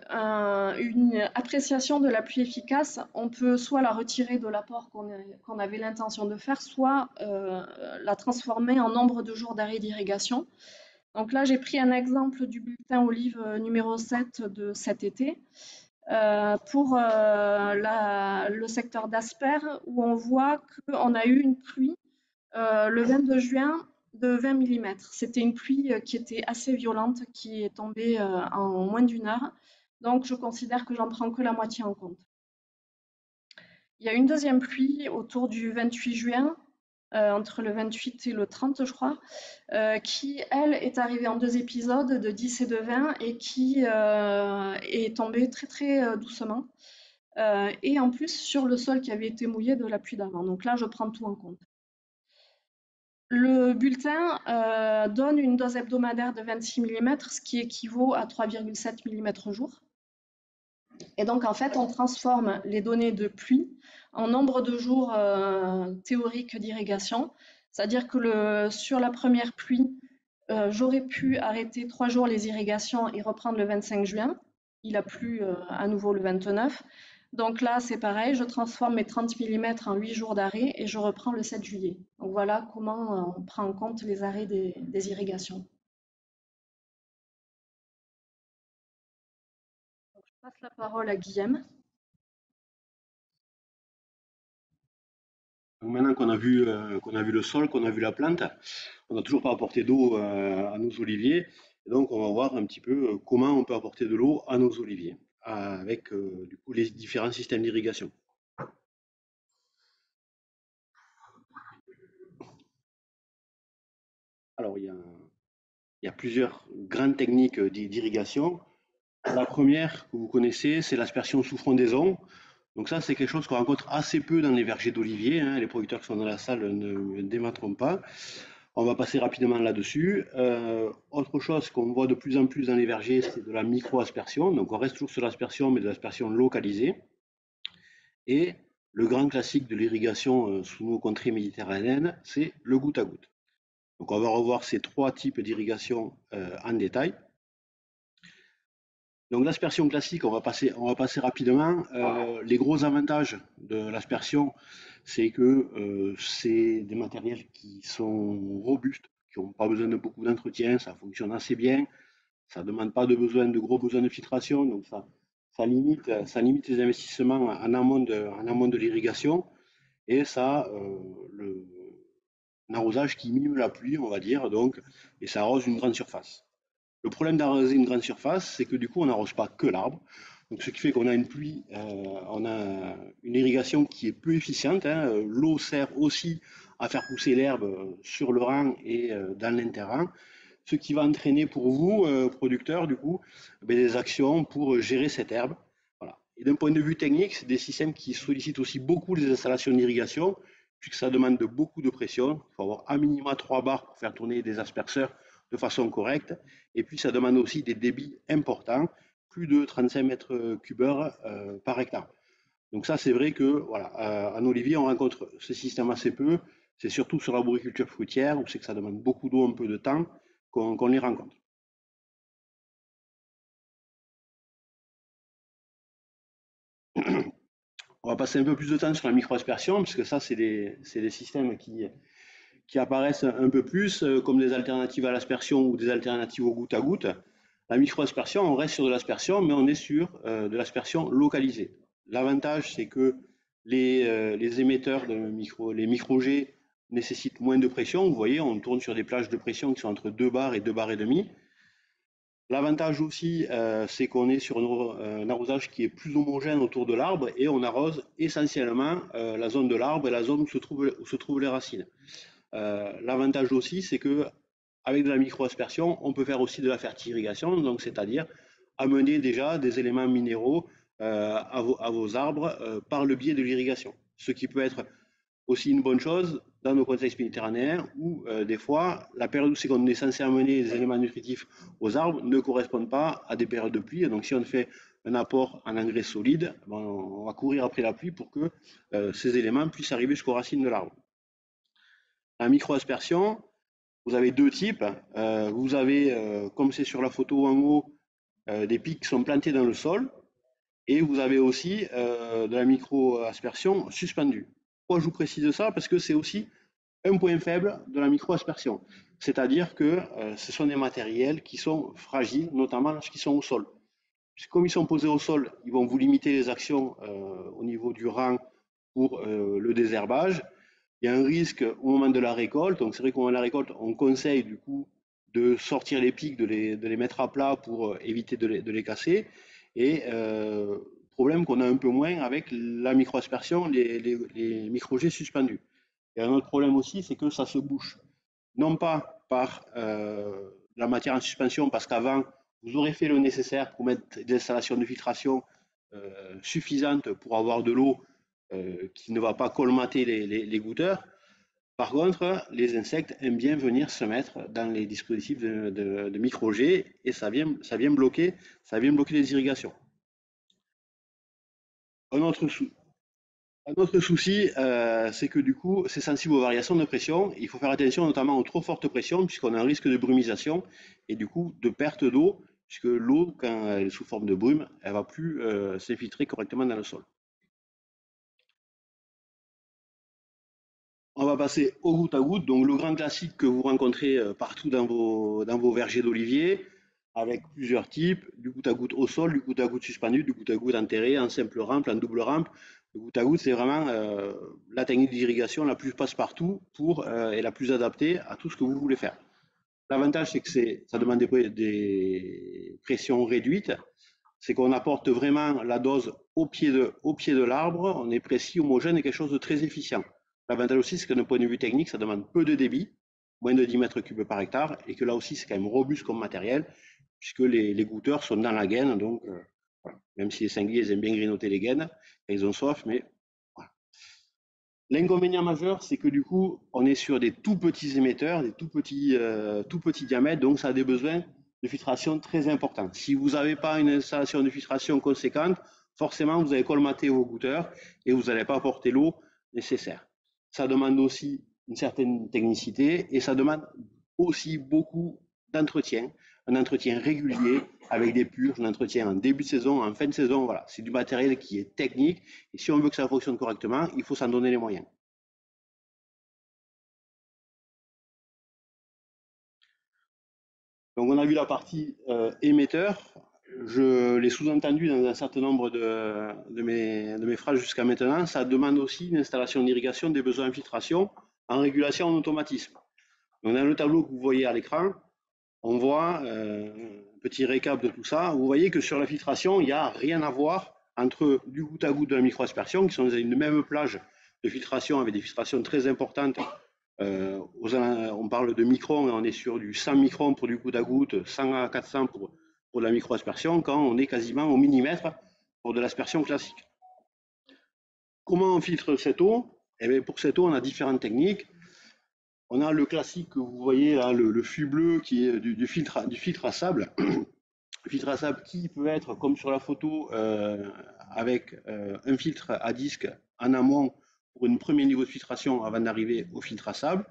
une appréciation de la pluie efficace, on peut soit la retirer de l'apport qu'on avait l'intention de faire, soit la transformer en nombre de jours d'arrêt d'irrigation. Donc là, j'ai pris un exemple du bulletin Olive numéro 7 de cet été pour le secteur d'Asper, où on voit qu'on a eu une pluie le 22 juin de 20 mm. C'était une pluie qui était assez violente, qui est tombée en moins d'une heure. Donc, je considère que j'en prends que la moitié en compte. Il y a une deuxième pluie autour du 28 juin, entre le 28 et le 30, je crois, qui, elle, est arrivée en 2 épisodes de 10 et de 20 et qui est tombée très, très doucement. Et en plus, sur le sol qui avait été mouillé de la pluie d'avant. Donc là, je prends tout en compte. Le bulletin donne une dose hebdomadaire de 26 mm, ce qui équivaut à 3,7 mm jour. Et donc, en fait, on transforme les données de pluie en nombre de jours théoriques d'irrigation. C'est-à-dire que sur la première pluie, j'aurais pu arrêter 3 jours les irrigations et reprendre le 25 juin. Il a plu à nouveau le 29. Donc là, c'est pareil, je transforme mes 30 mm en 8 jours d'arrêt et je reprends le 7 juillet. Donc voilà comment on prend en compte les arrêts des irrigations. passe la parole à Guillaume. Donc maintenant qu'on a vu le sol, qu'on a vu la plante, on n'a toujours pas apporté d'eau à nos oliviers. Et donc on va voir un petit peu comment on peut apporter de l'eau à nos oliviers avec du coup les différents systèmes d'irrigation. Alors il y a plusieurs grandes techniques d'irrigation. La première que vous connaissez, c'est l'aspersion sous frondaison. Donc ça, c'est quelque chose qu'on rencontre assez peu dans les vergers d'oliviers, hein. Les producteurs qui sont dans la salle ne démentiront pas. On va passer rapidement là-dessus. Autre chose qu'on voit de plus en plus dans les vergers, c'est de la micro-aspersion. Donc on reste toujours sur l'aspersion, mais de l'aspersion localisée. Et le grand classique de l'irrigation sous nos contrées méditerranéennes, c'est le goutte à goutte. Donc on va revoir ces trois types d'irrigation en détail. Donc l'aspersion classique, on va passer rapidement. Les gros avantages de l'aspersion, c'est que c'est des matériels qui sont robustes, qui n'ont pas besoin de beaucoup d'entretien, ça fonctionne assez bien, ça ne demande pas de gros besoins de filtration, donc ça limite les investissements en amont de l'irrigation, et ça un arrosage qui mime la pluie, on va dire, donc, et ça arrose une grande surface. Le problème d'arroser une grande surface, c'est que du coup, on n'arrose pas que l'arbre. Donc, ce qui fait qu'on a une pluie, on a une irrigation qui est peu efficiente, hein. L'eau sert aussi à faire pousser l'herbe sur le rang et dans l'interrang, ce qui va entraîner pour vous, producteurs, du coup, des actions pour gérer cette herbe. Voilà. Et d'un point de vue technique, c'est des systèmes qui sollicitent aussi beaucoup les installations d'irrigation, puisque ça demande beaucoup de pression. Il faut avoir à minima 3 bars pour faire tourner des asperceurs de façon correcte. Et puis, ça demande aussi des débits importants, plus de 35 mètres cubeurs par hectare. Donc ça, c'est vrai que voilà, en olivier, on rencontre ce système assez peu. C'est surtout sur l'arboriculture fruitière, où c'est que ça demande beaucoup d'eau, un peu de temps, qu'on les rencontre. On va passer un peu plus de temps sur la microaspersion, puisque ça, c'est des systèmes qui apparaissent un peu plus comme des alternatives à l'aspersion ou des alternatives au goutte à goutte. La microaspersion, on reste sur de l'aspersion, mais on est sur de l'aspersion localisée. L'avantage, c'est que les émetteurs les micro-jets nécessitent moins de pression. Vous voyez, on tourne sur des plages de pression qui sont entre 2 bars et 2 bars et demi. L'avantage aussi, c'est qu'on est sur un arrosage qui est plus homogène autour de l'arbre et on arrose essentiellement la zone de l'arbre et la zone où se trouvent les racines. L'avantage aussi, c'est que avec de la micro-aspersion, on peut faire aussi de la fertirrigation, donc c'est-à-dire amener déjà des éléments minéraux à vos arbres par le biais de l'irrigation. Ce qui peut être aussi une bonne chose dans nos contextes méditerranéens où des fois, la période où c'est qu'on est censé amener des éléments nutritifs aux arbres ne correspond pas à des périodes de pluie. Et donc si on fait un apport en engrais solide, on va courir après la pluie pour que ces éléments puissent arriver jusqu'aux racines de l'arbre. La micro-aspersion, vous avez deux types. Vous avez, comme c'est sur la photo en haut, des pics qui sont plantés dans le sol. Et vous avez aussi de la micro-aspersion suspendue. Pourquoi je vous précise ça? Parce que c'est aussi un point faible de la micro-aspersion. C'est-à-dire que ce sont des matériels qui sont fragiles, notamment lorsqu'ils sont au sol. Puisque comme ils sont posés au sol, ils vont vous limiter les actions au niveau du rang pour le désherbage. Il y a un risque au moment de la récolte. Donc c'est vrai qu'au moment de la récolte, on conseille du coup de sortir les pics, de les mettre à plat pour éviter de les casser. Et problème qu'on a un peu moins avec la microaspersion, les microjets suspendus. Il y a un autre problème aussi, c'est que ça se bouche. Non pas par la matière en suspension, parce qu'avant, vous aurez fait le nécessaire pour mettre des installations de filtration suffisantes pour avoir de l'eau qui ne va pas colmater les goûteurs. Par contre, les insectes aiment bien venir se mettre dans les dispositifs de micro-jets et ça vient bloquer les irrigations. Un autre souci, c'est que du coup, c'est sensible aux variations de pression. Il faut faire attention notamment aux trop fortes pressions, puisqu'on a un risque de brumisation et du coup de perte d'eau, puisque l'eau, quand elle est sous forme de brume, elle ne va plus s'infiltrer correctement dans le sol. On va passer au goutte à goutte, donc le grand classique que vous rencontrez partout dans vos vergers d'olivier. avec plusieurs types, du goutte à goutte au sol, du goutte à goutte suspendu, du goutte à goutte enterré, en simple rampe, en double rampe. Le goutte à goutte, c'est vraiment la technique d'irrigation la plus passe-partout et la plus adaptée à tout ce que vous voulez faire. L'avantage, c'est que ça demande des pressions réduites. C'est qu'on apporte vraiment la dose au pied de l'arbre. On est précis, homogène et quelque chose de très efficient. L'avantage aussi, c'est que d'un point de vue technique, ça demande peu de débit, moins de 10 mètres cubes par hectare, et que là aussi, c'est quand même robuste comme matériel, puisque les goutteurs sont dans la gaine. Donc, voilà. Même si les sangliers ils aiment bien grignoter les gaines, ils ont soif, mais voilà. L'inconvénient majeur, c'est que du coup, on est sur des tout petits émetteurs, des tout petits diamètres, donc ça a des besoins de filtration très importants. Si vous n'avez pas une installation de filtration conséquente, forcément, vous allez colmater vos goutteurs et vous n'allez pas apporter l'eau nécessaire. Ça demande aussi une certaine technicité et ça demande aussi beaucoup d'entretien, un entretien régulier avec des purges, un entretien en début de saison, en fin de saison. Voilà, c'est du matériel qui est technique et si on veut que ça fonctionne correctement, il faut s'en donner les moyens. Donc on a vu la partie émetteur. Je l'ai sous-entendu dans un certain nombre de mes phrases jusqu'à maintenant. Ça demande aussi une installation d'irrigation des besoins d'infiltration en régulation en automatisme. Donc dans le tableau que vous voyez à l'écran, on voit un petit récap de tout ça. Vous voyez que sur la filtration, il n'y a rien à voir entre du goutte à goutte de la micro-aspersion, qui sont dans une même plage de filtration avec des filtrations très importantes. On parle de microns, on est sur du 100 microns pour du goutte à goutte, 100 à 400 pour de la micro-aspersion, quand on est quasiment au millimètre pour de l'aspersion classique. Comment on filtre cette eau? Eh bien, pour cette eau, on a différentes techniques. On a le classique que vous voyez là, le fût bleu qui est du filtre à sable. Le filtre à sable qui peut être, comme sur la photo, avec un filtre à disque en amont pour un premier niveau de filtration avant d'arriver au filtre à sable.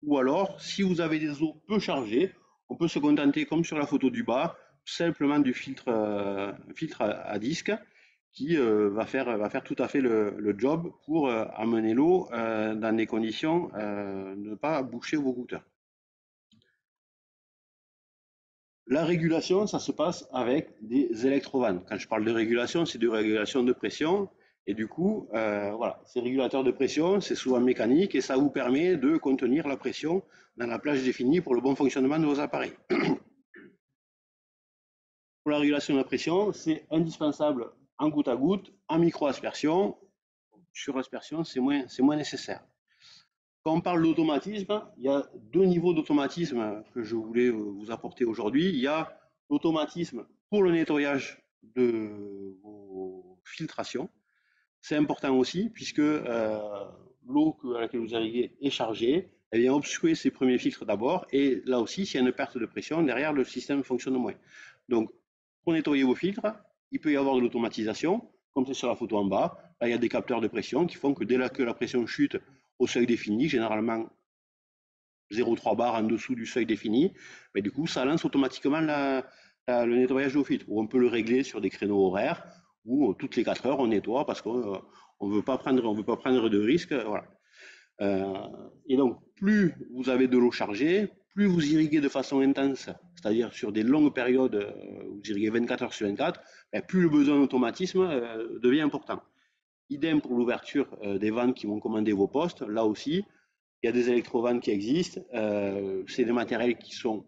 Ou alors, si vous avez des eaux peu chargées, on peut se contenter, comme sur la photo du bas, simplement du filtre à disque qui va faire tout à fait le job pour amener l'eau dans des conditions ne pas boucher vos goutteurs. La régulation, ça se passe avec des électrovannes. Quand je parle de régulation, c'est de régulation de pression. Et du coup, voilà, ces régulateurs de pression, c'est souvent mécanique et ça vous permet de contenir la pression dans la plage définie pour le bon fonctionnement de vos appareils. Pour la régulation de la pression, c'est indispensable en goutte à goutte, en micro-aspersion. Sur aspersion, c'est moins nécessaire. Quand on parle d'automatisme, il y a deux niveaux d'automatisme que je voulais vous apporter aujourd'hui. Il y a l'automatisme pour le nettoyage de vos filtrations. C'est important aussi puisque l'eau à laquelle vous irriguez est chargée. Elle vient obstruer ces premiers filtres d'abord. Et là aussi, s'il y a une perte de pression, derrière, le système fonctionne moins. Donc, pour nettoyer vos filtres, il peut y avoir de l'automatisation, comme c'est sur la photo en bas. Là, il y a des capteurs de pression qui font que dès que la pression chute au seuil défini, généralement 0,3 bar en dessous du seuil défini, mais du coup, ça lance automatiquement le nettoyage de vos filtres. Ou on peut le régler sur des créneaux horaires, où toutes les 4 heures, on nettoie parce qu'on ne veut pas prendre de risques. Voilà. Et donc, plus vous avez de l'eau chargée, plus vous irriguez de façon intense, c'est-à-dire sur des longues périodes, vous irriguez 24 heures sur 24, plus le besoin d'automatisme devient important. Idem pour l'ouverture des vannes qui vont commander vos postes. Là aussi, il y a des électrovannes qui existent. C'est des matériels qui sont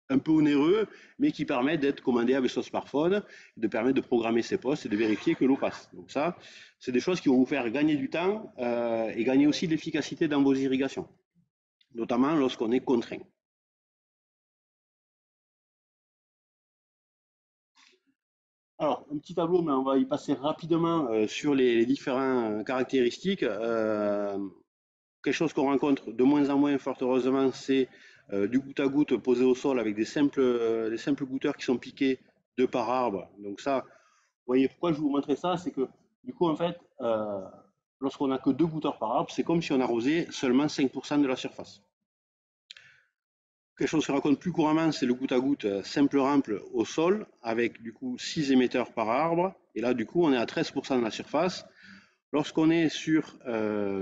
un peu onéreux, mais qui permettent d'être commandés avec son smartphone, de permettre de programmer ses postes et de vérifier que l'eau passe. Donc ça, c'est des choses qui vont vous faire gagner du temps et gagner aussi de l'efficacité dans vos irrigations, notamment lorsqu'on est contraint. Alors, un petit tableau, mais on va y passer rapidement sur les différentes caractéristiques. Quelque chose qu'on rencontre de moins en moins, fort heureusement, c'est du goutte à goutte posé au sol avec des simples goutteurs qui sont piqués deux par arbre. Donc ça, vous voyez pourquoi je vous montrer ça, c'est que du coup, en fait, lorsqu'on n'a que deux goutteurs par arbre, c'est comme si on arrosait seulement 5% de la surface. Quelque chose qu'on rencontre plus couramment, c'est le goutte à goutte simple rampe au sol, avec du coup 6 émetteurs par arbre. Et là, du coup, on est à 13% de la surface. Lorsqu'on est sur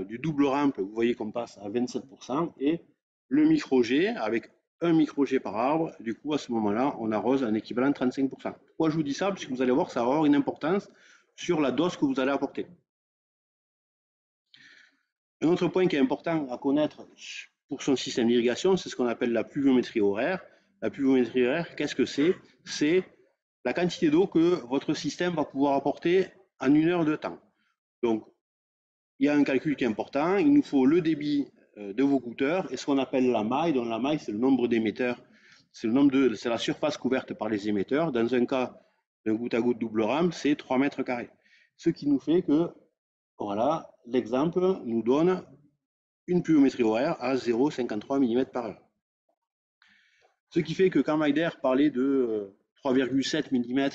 du double rampe, vous voyez qu'on passe à 27%. Et le micro-jet, avec 1 micro-jet par arbre. Du coup, à ce moment-là, on arrose un équivalent de 35%. Pourquoi je vous dis ça? Parce que vous allez voir que ça va avoir une importance sur la dose que vous allez apporter. Un autre point qui est important à connaître pour son système d'irrigation, c'est ce qu'on appelle la pluviométrie horaire. La pluviométrie horaire, qu'est-ce que c'est? C'est la quantité d'eau que votre système va pouvoir apporter en 1 heure de temps. Donc, il y a un calcul qui est important. Il nous faut le débit de vos goutteurs et ce qu'on appelle la maille. Donc, la maille, c'est le nombre d'émetteurs. C'est la surface couverte par les émetteurs. Dans un cas d'un goutte à goutte double rame, c'est 3 mètres carrés. Ce qui nous fait que, voilà, l'exemple nous donne une pluviométrie horaire à 0,53 mm par heure. Ce qui fait que quand Maider parlait de 3,7 mm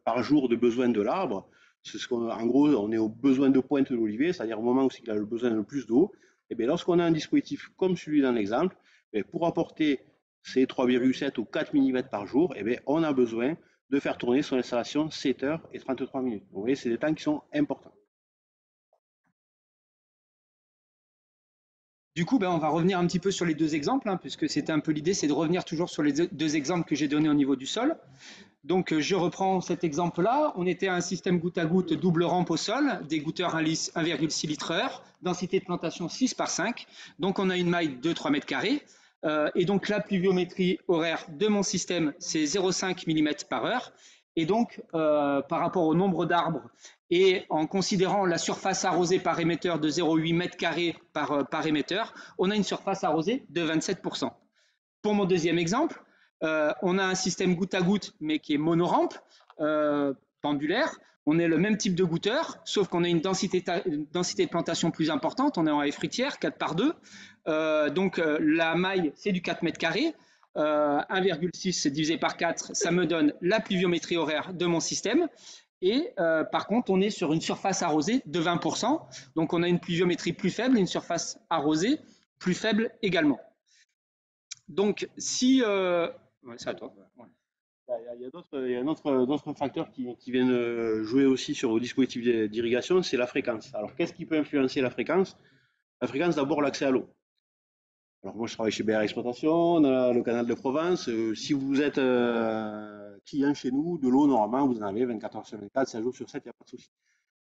par jour de besoin de l'arbre, c'est ce en gros, on est au besoin de pointe de l'olivier, c'est-à-dire au moment où il a le besoin de plus d'eau. Et bien, lorsqu'on a un dispositif comme celui dans l'exemple, pour apporter ces 3,7 ou 4 mm par jour, et bien, on a besoin de faire tourner son installation 7 heures et 33 minutes. Vous voyez, c'est des temps qui sont importants. Du coup, on va revenir un petit peu sur les deux exemples, puisque c'était un peu l'idée, c'est de revenir toujours sur les deux exemples que j'ai donnés au niveau du sol. Donc, je reprends cet exemple-là. On était à un système goutte à goutte double rampe au sol, des goutteurs 1,6 litres heure, densité de plantation 6 par 5. Donc, on a une maille de 3 mètres carrés. Et donc, la pluviométrie horaire de mon système, c'est 0,5 mm par heure. Et donc, par rapport au nombre d'arbres et en considérant la surface arrosée par émetteur de 0,8 m² par émetteur, on a une surface arrosée de 27%. Pour mon deuxième exemple, on a un système goutte à goutte, mais qui est monorampe, pendulaire. On est le même type de goutteur, sauf qu'on a une densité de plantation plus importante. On est en haie fruitière, 4 par 2. Donc, la maille, c'est du 4 mètres carrés. 1,6 divisé par 4, ça me donne la pluviométrie horaire de mon système. Et par contre, on est sur une surface arrosée de 20%. Donc, on a une pluviométrie plus faible et une surface arrosée plus faible également. Donc, si... Ouais, c'est à toi. Ouais. Il y a d'autres facteurs qui viennent jouer aussi sur le dispositif d'irrigation, c'est la fréquence. Alors, qu'est-ce qui peut influencer la fréquence? La fréquence, d'abord, l'accès à l'eau. Alors, moi, je travaille chez BR Exploitation, on a le canal de Provence. Si vous êtes client chez nous, de l'eau, normalement, vous en avez 24 heures sur 24, 7 jours sur 7, il n'y a pas de souci.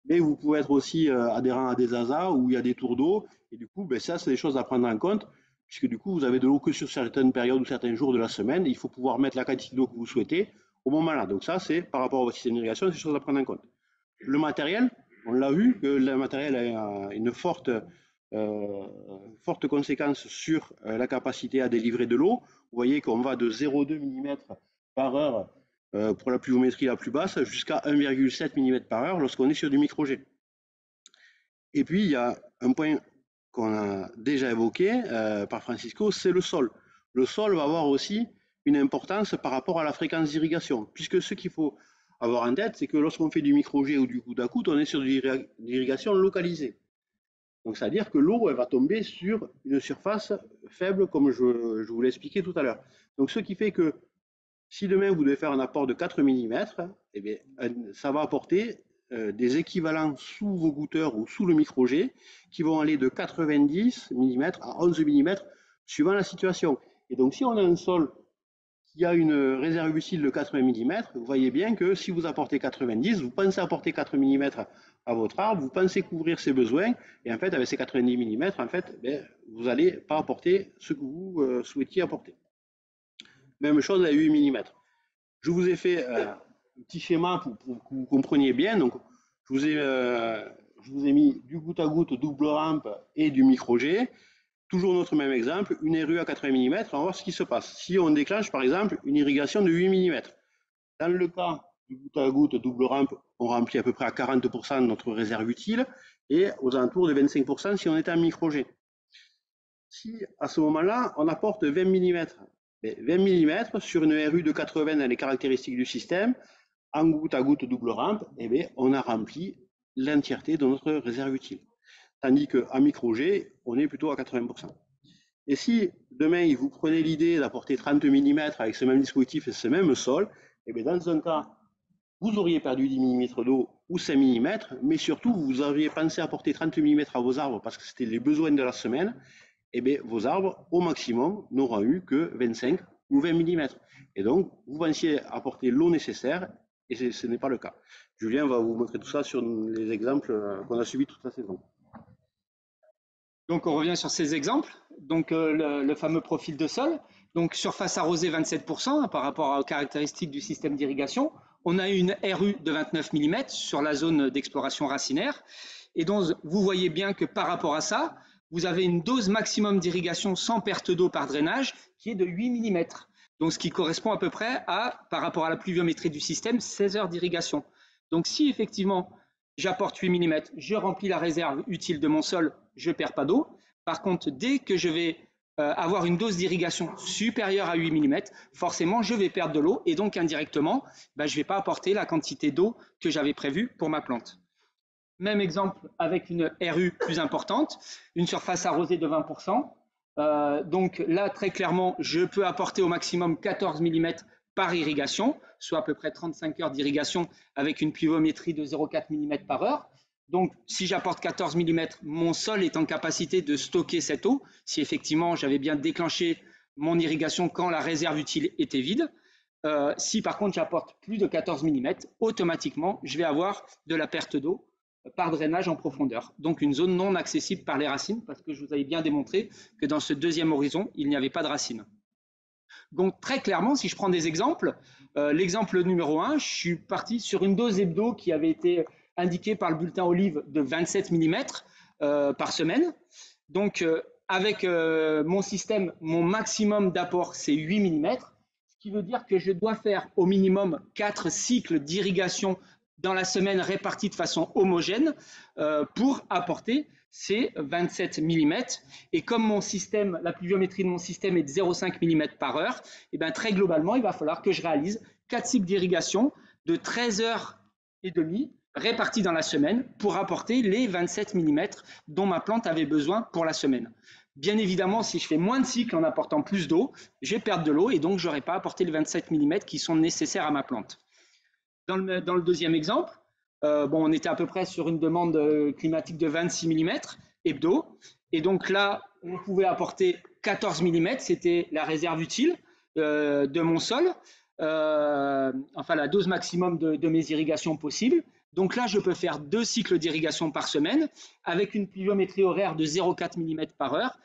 Mais vous pouvez être aussi adhérent à des ASA où il y a des tours d'eau. Et du coup, ça, c'est des choses à prendre en compte, puisque du coup, vous avez de l'eau que sur certaines périodes ou certains jours de la semaine. Il faut pouvoir mettre la quantité d'eau que vous souhaitez au moment-là. Donc ça, c'est par rapport à votre système d'irrigation, c'est des choses à prendre en compte. Le matériel, on l'a vu, que le matériel a une forte conséquence sur la capacité à délivrer de l'eau. Vous voyez qu'on va de 0,2 mm par heure pour la pluviométrie la plus basse jusqu'à 1,7 mm par heure lorsqu'on est sur du micro-jet. Et puis, il y a un point qu'on a déjà évoqué par Francisco, c'est le sol. Le sol va avoir aussi une importance par rapport à la fréquence d'irrigation, puisque ce qu'il faut avoir en tête, c'est que lorsqu'on fait du micro-jet ou du goutte à goutte, on est sur de l'irrigation localisée. Donc, c'est-à-dire que l'eau, elle va tomber sur une surface faible, comme je vous l'ai expliqué tout à l'heure. Donc, ce qui fait que si demain vous devez faire un apport de 4 mm, eh bien, ça va apporter des équivalents sous vos gouteurs ou sous le micro-jet qui vont aller de 90 mm à 11 mm suivant la situation. Et donc, si on a un sol qui a une réserve utile de 80 mm, vous voyez bien que si vous apportez 90, vous pensez apporter 4 mm à votre arbre, vous pensez couvrir ses besoins, et en fait, avec ces 90 mm, en fait, vous n'allez pas apporter ce que vous souhaitiez apporter. Même chose à 8 mm. Je vous ai fait un petit schéma pour que vous compreniez bien. Donc, je vous ai mis du goutte à goutte, double rampe et du micro-jet. Toujours notre même exemple, une RU à 80 mm, on va voir ce qui se passe. Si on déclenche par exemple une irrigation de 8 mm, dans le cas du goutte à goutte double rampe, on remplit à peu près à 40% de notre réserve utile et aux alentours de 25% si on était en micro-jet. Si à ce moment-là, on apporte 20 mm, 20 mm sur une RU de 80 dans les caractéristiques du système, en goutte à goutte double rampe, on a rempli l'entièreté de notre réserve utile. Tandis qu'en micro-jet, on est plutôt à 80%. Et si demain, vous prenez l'idée d'apporter 30 mm avec ce même dispositif et ce même sol, dans un cas, vous auriez perdu 10 mm d'eau ou 5 mm, mais surtout, vous auriez pensé apporter 30 mm à vos arbres parce que c'était les besoins de la semaine. eh bien, vos arbres, au maximum, n'auront eu que 25 ou 20 mm. Et donc, vous pensiez apporter l'eau nécessaire, et ce n'est pas le cas. Julien va vous montrer tout ça sur les exemples qu'on a suivis toute la saison. Donc, on revient sur ces exemples. Donc, le fameux profil de sol. Donc, surface arrosée 27% par rapport aux caractéristiques du système d'irrigation. On a une RU de 29 mm sur la zone d'exploration racinaire. Et donc, vous voyez bien que par rapport à ça, vous avez une dose maximum d'irrigation sans perte d'eau par drainage qui est de 8 mm. Donc, ce qui correspond à peu près à, par rapport à la pluviométrie du système, 16 heures d'irrigation. Donc, si effectivement, j'apporte 8 mm, je remplis la réserve utile de mon sol, je ne perds pas d'eau. Par contre, dès que je vais avoir une dose d'irrigation supérieure à 8 mm, forcément, je vais perdre de l'eau et donc indirectement, je ne vais pas apporter la quantité d'eau que j'avais prévue pour ma plante. Même exemple avec une RU plus importante, une surface arrosée de 20%. Donc là, très clairement, je peux apporter au maximum 14 mm par irrigation, soit à peu près 35 heures d'irrigation avec une pluviométrie de 0,4 mm par heure. Donc, si j'apporte 14 mm, mon sol est en capacité de stocker cette eau, si effectivement j'avais bien déclenché mon irrigation quand la réserve utile était vide. Si par contre j'apporte plus de 14 mm, automatiquement, je vais avoir de la perte d'eau par drainage en profondeur. Donc une zone non accessible par les racines, parce que je vous avais bien démontré que dans ce deuxième horizon, il n'y avait pas de racines. Donc très clairement, si je prends des exemples, l'exemple numéro 1, je suis parti sur une dose hebdo qui avait été indiquée par le bulletin Olive de 27 mm par semaine. Donc avec mon système, mon maximum d'apport, c'est 8 mm, ce qui veut dire que je dois faire au minimum 4 cycles d'irrigation dans la semaine répartis de façon homogène pour apporter ces 27 mm. Et comme mon système, la pluviométrie de mon système est de 0,5 mm par heure, et bien très globalement, il va falloir que je réalise 4 cycles d'irrigation de 13 heures et demie répartis dans la semaine pour apporter les 27 mm dont ma plante avait besoin pour la semaine. Bien évidemment, si je fais moins de cycles en apportant plus d'eau, je vais perdre de l'eau et donc je n'aurai pas apporté les 27 mm qui sont nécessaires à ma plante. Dans le deuxième exemple, on était à peu près sur une demande climatique de 26 mm hebdo. Et donc là, on pouvait apporter 14 mm, c'était la réserve utile de mon sol, enfin la dose maximum de mes irrigations possibles. Donc là, je peux faire 2 cycles d'irrigation par semaine avec une pluviométrie horaire de 0,4 mm par heure.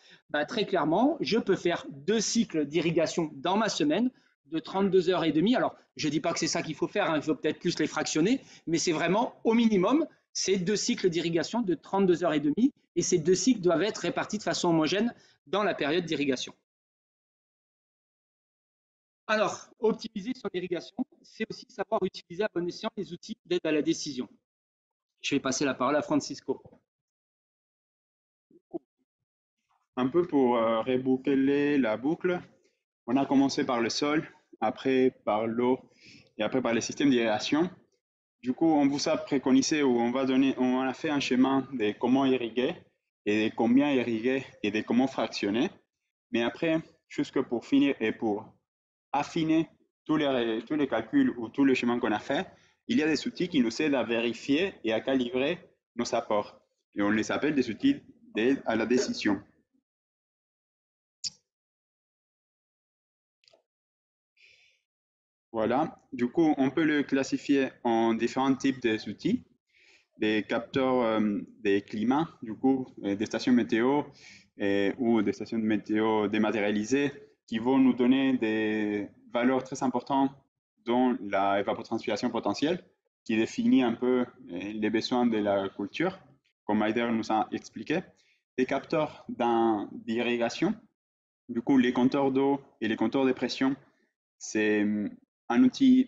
Très clairement, je peux faire 2 cycles d'irrigation dans ma semaine de 32 heures et demie. Alors, je ne dis pas que c'est ça qu'il faut faire, il faut peut-être plus les fractionner, mais c'est vraiment au minimum, c'est 2 cycles d'irrigation de 32 heures et demie, et ces 2 cycles doivent être répartis de façon homogène dans la période d'irrigation. Alors, optimiser son irrigation, c'est aussi savoir utiliser à bon escient les outils d'aide à la décision. Je vais passer la parole à Francisco. Un peu pour reboucler la boucle, on a commencé par le sol, après par l'eau et après par les systèmes d'irrigation. Du coup, on vous a préconisé ou on a fait un schéma de comment irriguer et de combien irriguer et de comment fractionner. Mais après, jusque pour finir et pour affiner tous les calculs ou tous les schémas qu'on a fait, il y a des outils qui nous aident à vérifier et à calibrer nos apports. Et on les appelle des outils d'aide à la décision. Voilà, du coup, on peut le classifier en différents types d'outils, des capteurs des climats, du coup, des stations météo ou des stations de météo dématérialisées qui vont nous donner des valeurs très importantes dans la évapotranspiration potentielle, qui définit un peu les besoins de la culture, comme Heider nous a expliqué. Des capteurs d'irrigation, du coup, les compteurs d'eau et les compteurs de pression, c'est un outil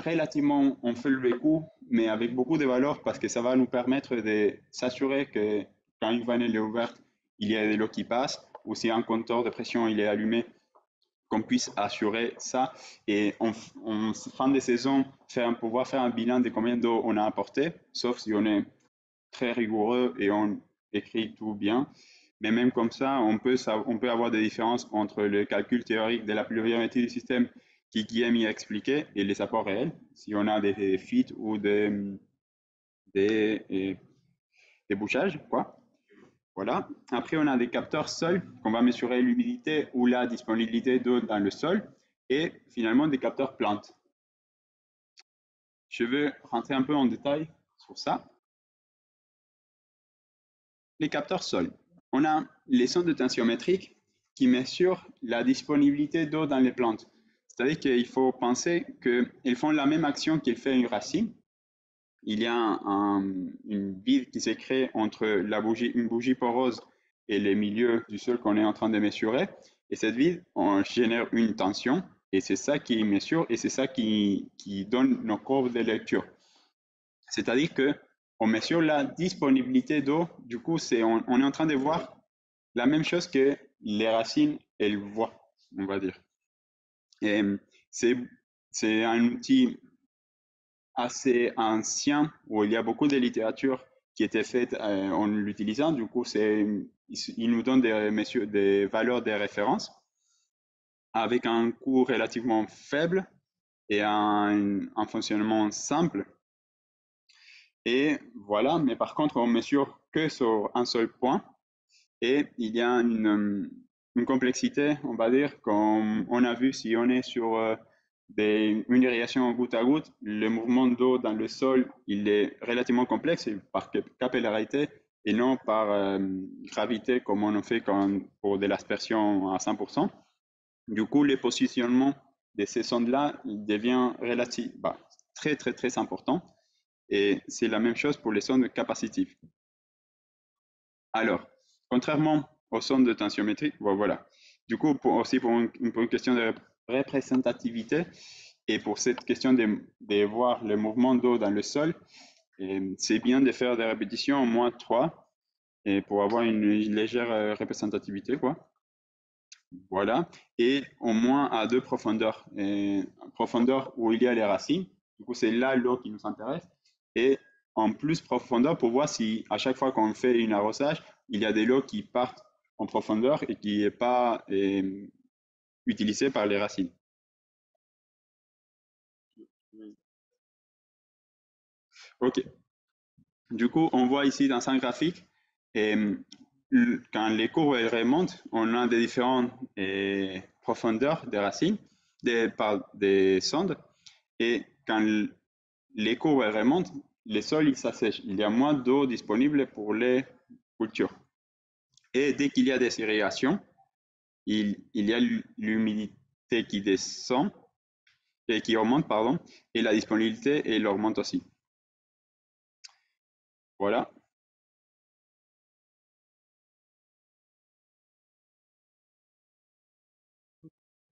relativement en faible coût, mais avec beaucoup de valeur parce que ça va nous permettre de s'assurer que quand une vanne est ouverte, il y a de l'eau qui passe, ou si un compteur de pression il est allumé, qu'on puisse assurer ça. Et en fin de saison, pouvoir faire un bilan de combien d'eau on a apporté, sauf si on est très rigoureux et on écrit tout bien. Mais même comme ça, on peut avoir des différences entre le calcul théorique de la pluviométrie du système qui Guillaume y a expliqué et les apports réels, si on a des fuites ou des bouchages, quoi. Voilà. Après, on a des capteurs sols qu'on va mesurer l'humidité ou la disponibilité d'eau dans le sol et finalement des capteurs plantes. Je vais rentrer un peu en détail sur ça. Les capteurs sols. On a les sondes tensiométriques qui mesurent la disponibilité d'eau dans les plantes. C'est-à-dire qu'il faut penser qu'ils font la même action qu'il fait une racine. Il y a une vide qui s'est créée entre une bougie poreuse et les milieux du sol qu'on est en train de mesurer. Et cette vide, on génère une tension et c'est ça qui mesure et c'est ça qui donne nos courbes de lecture. C'est-à-dire qu'on mesure la disponibilité d'eau. Du coup, on est en train de voir la même chose que les racines, elles voient, on va dire. Et c'est un outil assez ancien où il y a beaucoup de littérature qui était faite en l'utilisant. Du coup, il nous donne des valeurs de référence avec un coût relativement faible et un fonctionnement simple. Et voilà, mais par contre, on mesure que sur un seul point et il y a une complexité, on va dire, comme on a vu si on est sur une irrigation goutte à goutte, le mouvement d'eau dans le sol, il est relativement complexe par capillarité et non par gravité comme on en fait pour de l'aspersion à 100%. Du coup, le positionnement de ces sondes-là devient très, très, très important. Et c'est la même chose pour les sondes capacitives. Alors, contrairement aux sondes de tensiométrie, voilà. Du coup, aussi pour une question de représentativité et pour cette question de voir le mouvement d'eau dans le sol, c'est bien de faire des répétitions au moins 3 et pour avoir une légère représentativité, quoi. Voilà. Et au moins à 2 profondeurs. Profondeur où il y a les racines. Du coup, c'est là l'eau qui nous intéresse. Et en plus profondeur pour voir si à chaque fois qu'on fait un arrosage, il y a des lots qui partent en profondeur et qui n'est pas utilisé par les racines. Ok. Du coup, on voit ici dans un graphique, quand les courbes elles remontent, on a des différentes profondeurs des racines, des sondes, et quand les courbes elles remontent, les sols s'assèchent. Il y a moins d'eau disponible pour les cultures. Et dès qu'il y a des irrigations, il y a l'humidité qui descend, et qui augmente, pardon, et la disponibilité, elle augmente aussi. Voilà.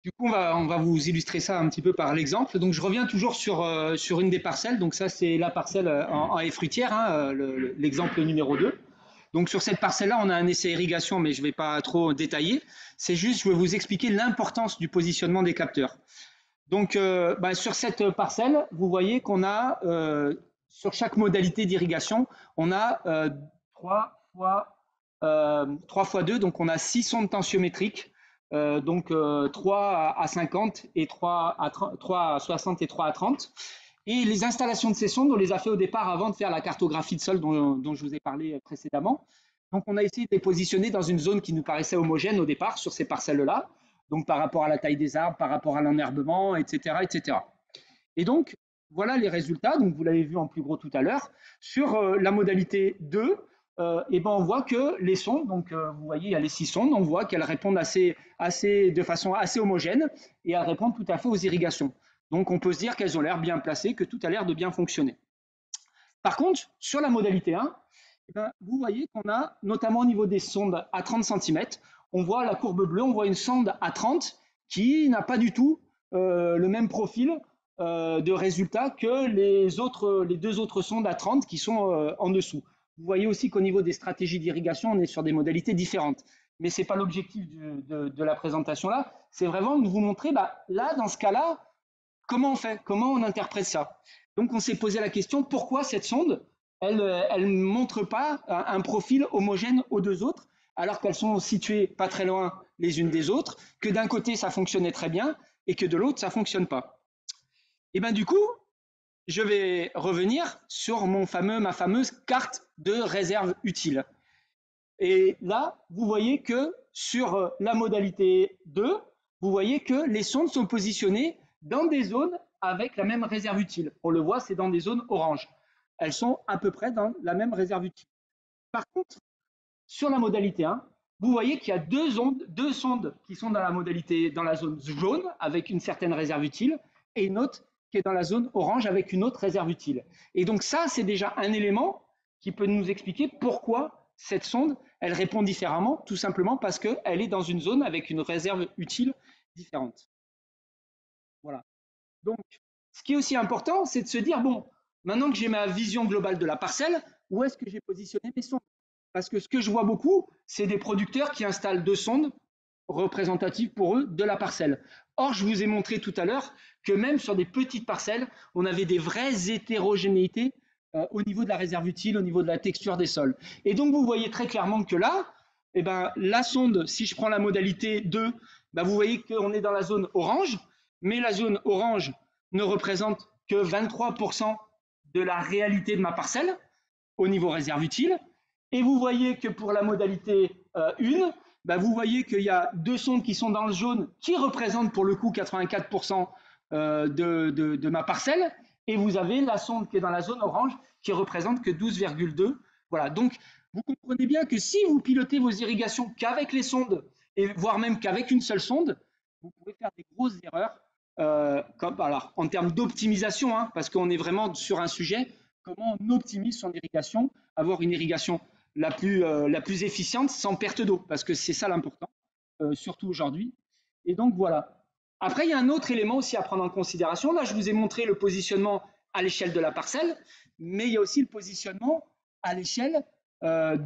Du coup, on va vous illustrer ça un petit peu par l'exemple. Donc, je reviens toujours sur une des parcelles. Donc, ça, c'est la parcelle en haie fruitière, hein, l'exemple numéro 2. Donc, sur cette parcelle-là, on a un essai irrigation, mais je ne vais pas trop détailler. C'est juste, je vais vous expliquer l'importance du positionnement des capteurs. Donc, sur cette parcelle, vous voyez qu'on a, sur chaque modalité d'irrigation, on a 3 fois 2, donc on a 6 sondes tensiométriques. Donc 3 à 50 et 3 à 60 et 3 à 30. Et les installations de ces sondes, on les a fait au départ avant de faire la cartographie de sol dont je vous ai parlé précédemment. Donc on a essayé de les positionner dans une zone qui nous paraissait homogène au départ sur ces parcelles-là, donc par rapport à la taille des arbres, par rapport à l'enherbement, etc., etc. Et donc voilà les résultats, donc vous l'avez vu en plus gros tout à l'heure. Sur la modalité 2, on voit que les sondes, donc vous voyez, il y a les 6 sondes, on voit qu'elles répondent de façon assez homogène et elles répondent tout à fait aux irrigations. Donc on peut se dire qu'elles ont l'air bien placées, que tout a l'air de bien fonctionner. Par contre, sur la modalité 1, vous voyez qu'on a, notamment au niveau des sondes à 30 cm, on voit la courbe bleue, on voit une sonde à 30 qui n'a pas du tout le même profil de résultat que les 2 autres sondes à 30 qui sont en dessous. Vous voyez aussi qu'au niveau des stratégies d'irrigation, on est sur des modalités différentes. Mais ce n'est pas l'objectif de la présentation là, c'est vraiment de vous montrer, là, dans ce cas-là, comment on fait, comment on interprète ça. Donc on s'est posé la question, pourquoi cette sonde, elle ne montre pas un profil homogène aux 2 autres, alors qu'elles sont situées pas très loin les unes des autres, que d'un côté ça fonctionnait très bien et que de l'autre ça ne fonctionne pas. Et du coup, je vais revenir sur ma fameuse carte de réserve utile. Et là, vous voyez que sur la modalité 2, vous voyez que les sondes sont positionnées dans des zones avec la même réserve utile. On le voit, c'est dans des zones oranges. Elles sont à peu près dans la même réserve utile. Par contre, sur la modalité 1, vous voyez qu'il y a deux sondes qui sont dans la modalité, dans la zone jaune avec une certaine réserve utile et une autre qui est dans la zone orange avec une autre réserve utile. Et donc ça, c'est déjà un élément qui peut nous expliquer pourquoi cette sonde, elle répond différemment, tout simplement parce qu'elle est dans une zone avec une réserve utile différente. Voilà. Donc, ce qui est aussi important, c'est de se dire, bon, maintenant que j'ai ma vision globale de la parcelle, où est-ce que j'ai positionné mes sondes? Parce que ce que je vois beaucoup, c'est des producteurs qui installent 2 sondes représentatives pour eux de la parcelle. Or, je vous ai montré tout à l'heure que même sur des petites parcelles, on avait des vraies hétérogénéités au niveau de la réserve utile, au niveau de la texture des sols. Et donc, vous voyez très clairement que là, eh ben, la sonde, si je prends la modalité 2, ben, vous voyez qu'on est dans la zone orange, mais la zone orange ne représente que 23% de la réalité de ma parcelle au niveau réserve utile. Et vous voyez que pour la modalité 1, bah vous voyez qu'il y a 2 sondes qui sont dans le jaune qui représentent pour le coup 84% de ma parcelle. Et vous avez la sonde qui est dans la zone orange qui représente que 12,2. Voilà, donc vous comprenez bien que si vous pilotez vos irrigations qu'avec les sondes, et voire même qu'avec une seule sonde, vous pouvez faire des grosses erreurs alors, en termes d'optimisation, hein, parce qu'on est vraiment sur un sujet, comment on optimise son irrigation, avoir une irrigation la plus efficiente sans perte d'eau, parce que c'est ça l'important, surtout aujourd'hui. Et donc voilà. Après, il y a un autre élément aussi à prendre en considération. Là, je vous ai montré le positionnement à l'échelle de la parcelle, mais il y a aussi le positionnement à l'échelle de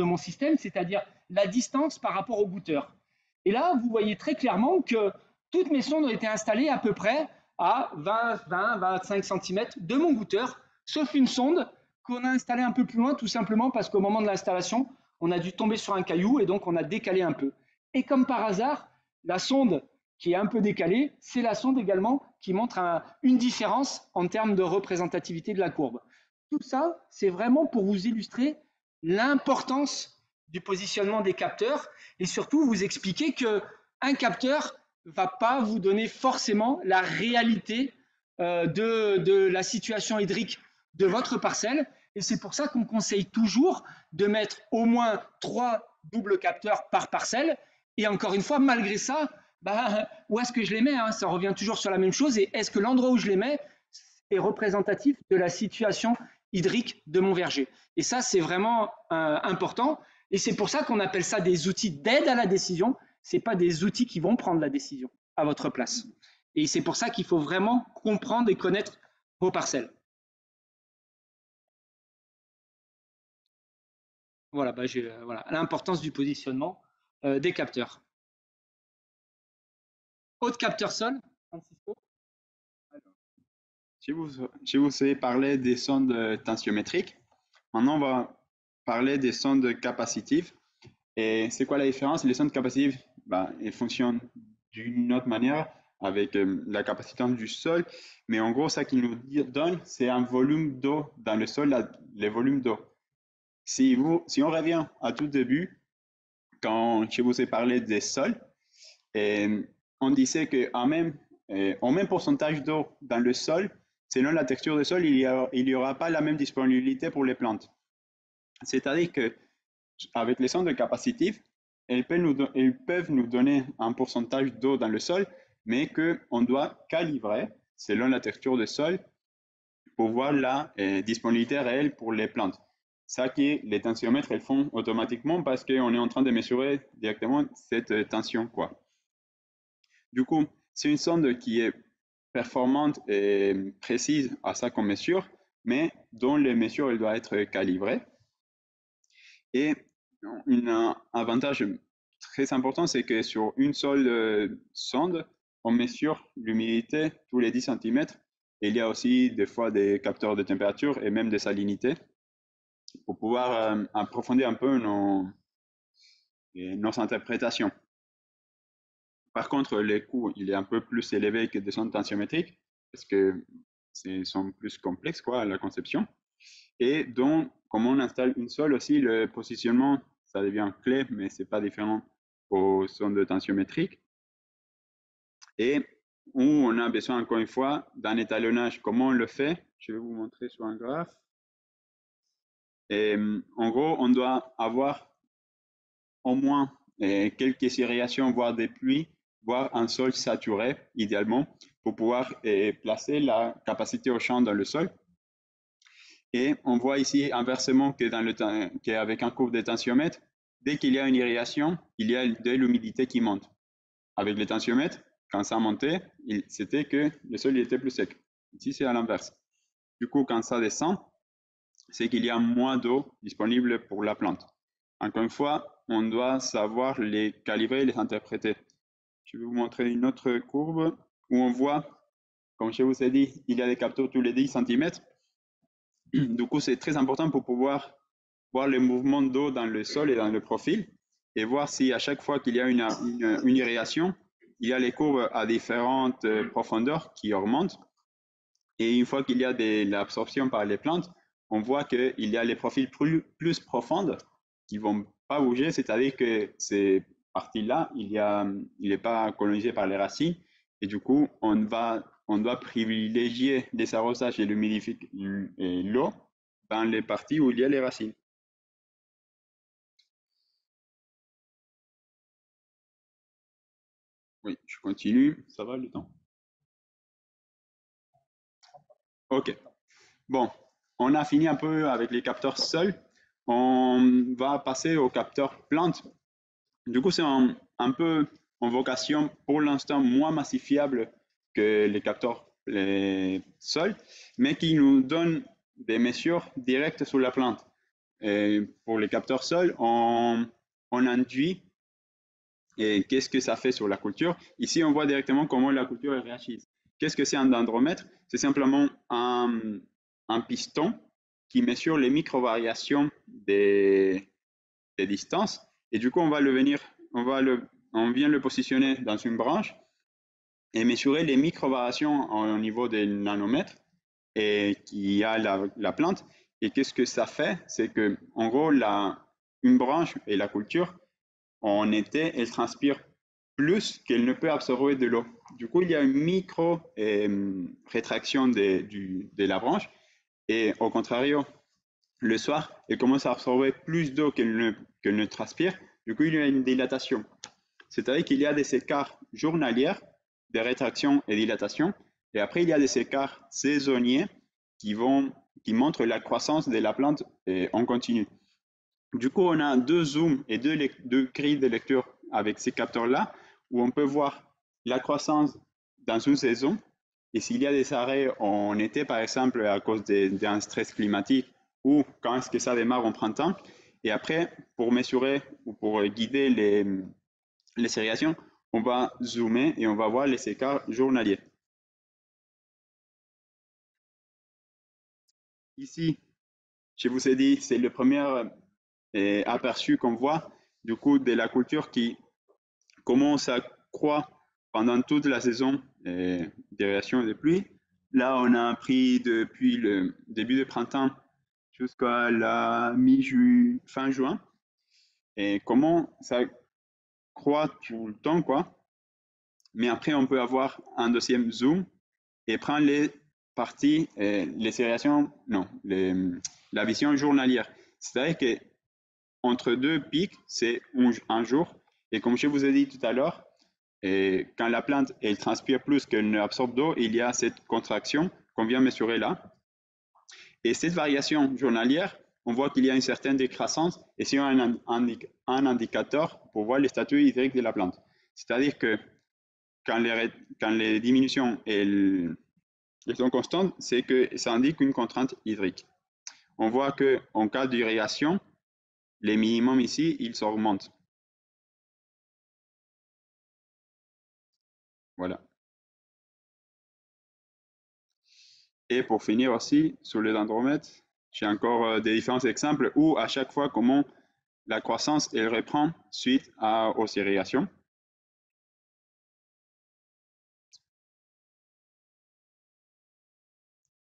mon système, c'est-à-dire la distance par rapport au goûteur. Et là, vous voyez très clairement que toutes mes sondes ont été installées à peu près à 20-25 cm de mon goûteur, sauf une sonde qu'on a installée un peu plus loin, tout simplement parce qu'au moment de l'installation, on a dû tomber sur un caillou et donc on a décalé un peu. Et comme par hasard, la sonde qui est un peu décalée, c'est la sonde également qui montre une différence en termes de représentativité de la courbe. Tout ça, c'est vraiment pour vous illustrer l'importance du positionnement des capteurs et surtout vous expliquer qu'un capteur ne va pas vous donner forcément la réalité de la situation hydrique de votre parcelle. Et c'est pour ça qu'on conseille toujours de mettre au moins 3 doubles capteurs par parcelle. Et encore une fois, malgré ça, bah, où est-ce que je les mets, hein? Ça revient toujours sur la même chose. Et est-ce que l'endroit où je les mets est représentatif de la situation hydrique de mon verger? Et ça, c'est vraiment important. Et c'est pour ça qu'on appelle ça des outils d'aide à la décision. Ce n'est pas des outils qui vont prendre la décision à votre place. Et c'est pour ça qu'il faut vraiment comprendre et connaître vos parcelles. Voilà, bah voilà l'importance du positionnement des capteurs. Autre capteur sol, Francisco. Je vous ai parlé des sondes tensiométriques. Maintenant, on va parler des sondes capacitives. Et c'est quoi la différence? Les sondes capacitives, elles fonctionnent d'une autre manière avec la capacitance du sol. Mais en gros, ça qu'ils nous donne, c'est un volume d'eau dans le sol, les volumes d'eau. Si on revient à tout début, quand je vous ai parlé des sols, on disait qu'en même pourcentage d'eau dans le sol, selon la texture du sol, il n'y aura pas la même disponibilité pour les plantes. C'est-à-dire qu'avec les sondes capacitives, elles peuvent nous donner un pourcentage d'eau dans le sol, mais qu'on doit calibrer selon la texture du sol pour voir la disponibilité réelle pour les plantes. Ça qui les tensiomètres, elles font automatiquement parce qu'on est en train de mesurer directement cette tension, quoi. Du coup, c'est une sonde qui est performante et précise à ça qu'on mesure, mais dont les mesures elles doivent être calibrées. Et un avantage très important, c'est que sur une seule sonde, on mesure l'humidité tous les 10 cm. Et il y a aussi des fois des capteurs de température et même des salinités pour pouvoir approfondir un peu nos interprétations. Par contre, les coûts, il est un peu plus élevé que des sondes tensiométriques parce que sont plus complexes, quoi, à la conception. Et donc, comme on installe une seule aussi, le positionnement, ça devient clé, mais c'est pas différent aux sondes tensiométriques. Et où on a besoin, encore une fois, d'un étalonnage. Comment on le fait? Je vais vous montrer sur un graphe. Et, en gros, on doit avoir au moins quelques irrigations, voire des pluies, voire un sol saturé, idéalement, pour pouvoir placer la capacité au champ dans le sol. Et on voit ici inversement qu'avec un courbe de tensiomètre, dès qu'il y a une irrigation, il y a de l'humidité qui monte. Avec les tensiomètres, quand ça montait, c'était que le sol était plus sec. Ici, c'est à l'inverse. Du coup, quand ça descend, c'est qu'il y a moins d'eau disponible pour la plante. Encore une fois, on doit savoir les calibrer et les interpréter. Je vais vous montrer une autre courbe où on voit, comme je vous ai dit, il y a des capteurs tous les 10 cm. Du coup, c'est très important pour pouvoir voir les mouvements d'eau dans le sol et dans le profil et voir si à chaque fois qu'il y a une irrigation, il y a les courbes à différentes profondeurs qui augmentent. Et une fois qu'il y a de l'absorption par les plantes, on voit qu'il y a les profils plus profonds qui ne vont pas bouger, c'est-à-dire que ces parties-là, il n'est pas colonisé par les racines. Et du coup, on doit privilégier les arrosages et l'eau dans les parties où il y a les racines. Oui, je continue. Ça va le temps? OK. Bon, on a fini un peu avec les capteurs seuls. On va passer aux capteurs plantes. Du coup, c'est un peu en vocation pour l'instant moins massifiable que les capteurs seuls, mais qui nous donnent des mesures directes sur la plante. Et pour les capteurs seuls, on induit et qu'est-ce que ça fait sur la culture. Ici, on voit directement comment la culture réagit. Qu'est-ce que c'est un dendromètre? C'est simplement un piston qui mesure les micro-variations des distances. Et du coup, on vient le positionner dans une branche et mesurer les micro-variations au niveau des nanomètres et qui a la plante. Et qu'est-ce que ça fait? C'est que, en gros, une branche et la culture, en été, elle transpire plus qu'elle ne peut absorber de l'eau. Du coup, il y a une micro-rétraction de la branche. Et au contraire, le soir, elle commence à absorber plus d'eau qu'elle ne transpire. Du coup, il y a une dilatation. C'est-à-dire qu'il y a des écarts journaliers de rétraction et dilatation. Et après, il y a des écarts saisonniers qui montrent la croissance de la plante en continu. Du coup, on a deux zooms et deux grilles de lecture avec ces capteurs-là, où on peut voir la croissance dans une saison. Et s'il y a des arrêts en été, par exemple, à cause d'un stress climatique, ou quand est-ce que ça démarre en printemps. Et après, pour mesurer ou pour guider les irrigations, on va zoomer et on va voir les écarts journaliers. Ici, je vous ai dit, c'est le premier aperçu qu'on voit du coup de la culture qui commence à croître pendant toute la saison d'irrigation et de pluie. Là, on a pris depuis le début du printemps jusqu'à la fin juin. Et comment ça croît tout le temps, quoi. Mais après, on peut avoir un deuxième zoom et prendre les parties, les irrigations, non, la vision journalière. C'est-à-dire que entre deux pics, c'est un jour. Et comme je vous ai dit tout à l'heure, quand la plante elle transpire plus qu'elle ne absorbe d'eau, il y a cette contraction qu'on vient mesurer là. Et cette variation journalière, on voit qu'il y a une certaine décroissance et c'est un indicateur pour voir les statuts hydriques de la plante. C'est-à-dire que quand les diminutions elles sont constantes, c'est que ça indique une contrainte hydrique. On voit qu'en cas d'irrigation, les minimums ici, ils s'augmentent. Voilà. Et pour finir aussi, sur les dendromètres, j'ai encore des différents exemples où à chaque fois, comment la croissance elle reprend suite aux irrigations.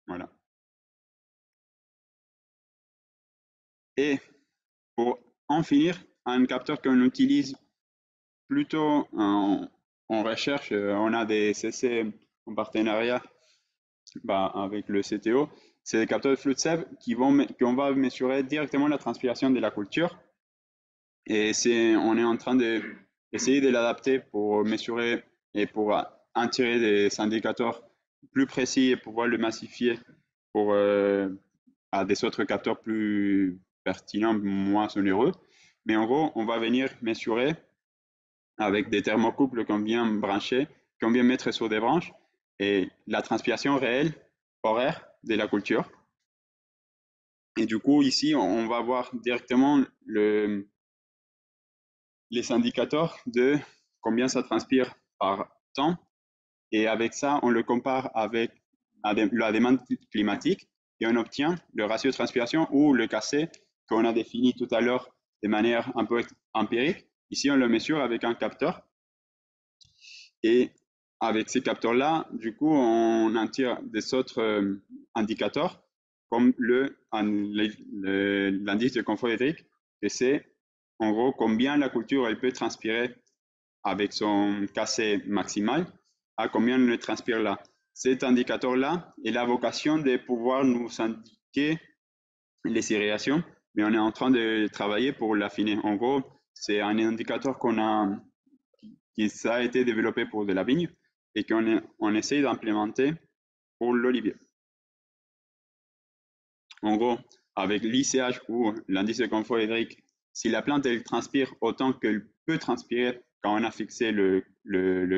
Voilà. Et pour en finir, un capteur qu'on utilise plutôt en recherche, on a des CC en partenariat avec le CTO, c'est des capteurs de flux de sève qu'on va mesurer directement la transpiration de la culture. Et on est en train d'essayer de l'adapter pour mesurer et pour en tirer des indicateurs plus précis et pouvoir le massifier pour à des autres capteurs plus pertinents, moins onéreux. Mais en gros, on va venir mesurer avec des thermocouples qu'on vient brancher, qu'on vient mettre sur des branches, et la transpiration réelle, horaire de la culture. Et du coup, ici, on va voir directement les indicateurs de combien ça transpire par temps. Et avec ça, on le compare avec la demande climatique et on obtient le ratio de transpiration ou le KC qu'on a défini tout à l'heure de manière un peu empirique. Ici, on le mesure avec un capteur. Et avec ces capteurs-là, du coup, on en tire des autres indicateurs comme l'indice de confort hydrique, et c'est en gros combien la culture elle peut transpirer avec son KC maximal, à combien elle ne transpire là. Cet indicateur-là a la vocation de pouvoir nous indiquer les irrigations, mais on est en train de travailler pour l'affiner. En gros, c'est un indicateur qui ça a été développé pour de la vigne et qu'on essaye d'implémenter pour l'olivier. En gros, avec l'ICH ou l'indice de confort hydrique, si la plante elle transpire autant qu'elle peut transpirer quand on a fixé le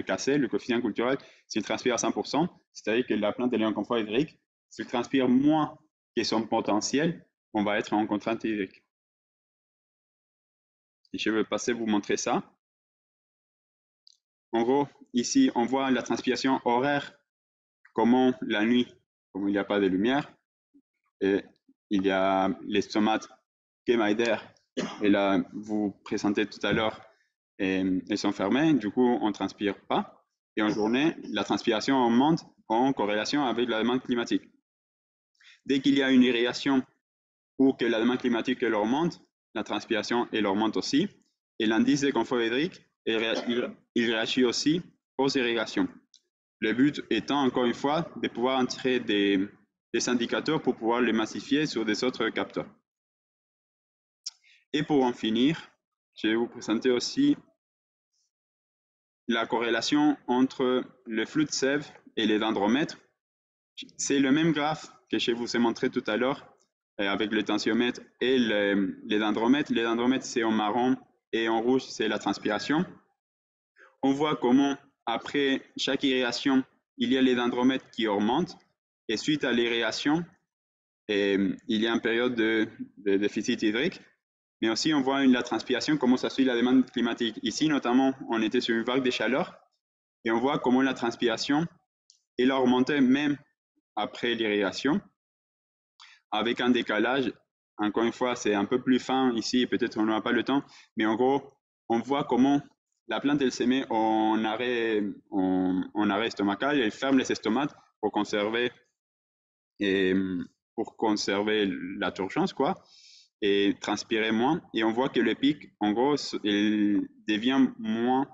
KC, le coefficient culturel, s'il transpire à 100%, c'est-à-dire que la plante elle est en confort hydrique, s'il transpire moins que son potentiel, on va être en contrainte hydrique. Et je vais passer vous montrer ça. En gros, ici, on voit la transpiration horaire, comment la nuit, comme il n'y a pas de lumière, et il y a les stomates Gemeider, et là, vous présentez tout à l'heure, elles sont fermées, du coup, on ne transpire pas. Et en journée, la transpiration augmente en corrélation avec la demande climatique. Dès qu'il y a une irrigation ou que la demande climatique elle augmente, la transpiration elle augmente aussi. Et l'indice de confort hydrique, il réagit aussi aux irrigations. Le but étant, encore une fois, de pouvoir en tirer des indicateurs pour pouvoir les massifier sur des autres capteurs. Et pour en finir, je vais vous présenter aussi la corrélation entre le flux de sève et les dendromètres. C'est le même graphe que je vous ai montré tout à l'heure avec le tensiomètre et les dendromètres. Les dendromètres, c'est en marron et en rouge, c'est la transpiration. On voit comment, après chaque irrigation, il y a les dendromètres qui augmentent. Et suite à l'irrigation, il y a une période de déficit hydrique. Mais aussi, on voit la transpiration, comment ça suit la demande climatique. Ici, notamment, on était sur une vague de chaleur et on voit comment la transpiration, elle a augmenté même après l'irrigation, avec un décalage. Encore une fois, c'est un peu plus fin ici, peut-être on n'aura pas le temps, mais en gros, on voit comment la plante, elle se met en arrêt estomacal, elle ferme les estomates pour conserver la turgence, quoi, et transpirer moins. Et on voit que le pic, en gros, il devient moins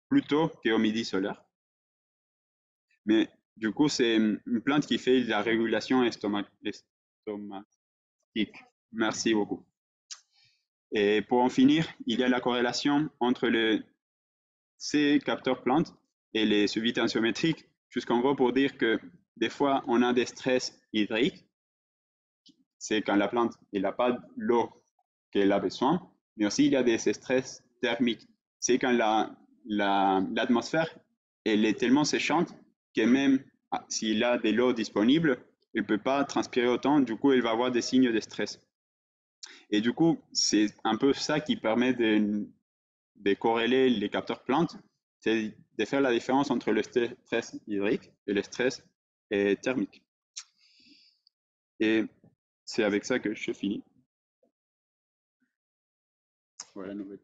plus tôt qu'au midi solaire. Mais du coup, c'est une plante qui fait la régulation estomatique. Merci beaucoup. Et pour en finir, il y a la corrélation entre ces capteurs plantes et les suivis tensiométriques, jusqu'en gros pour dire que des fois, on a des stress hydriques. C'est quand la plante n'a pas l'eau qu'elle a besoin, mais aussi il y a des stress thermiques. C'est quand l'atmosphère elle est tellement séchante que même s'il a de l'eau disponible, il ne peut pas transpirer autant, du coup, il va avoir des signes de stress. Et du coup, c'est un peu ça qui permet de corréler les capteurs plantes, c'est de faire la différence entre le stress hydrique et le stress thermique. Et c'est avec ça que je finis. Voilà, nouvelle.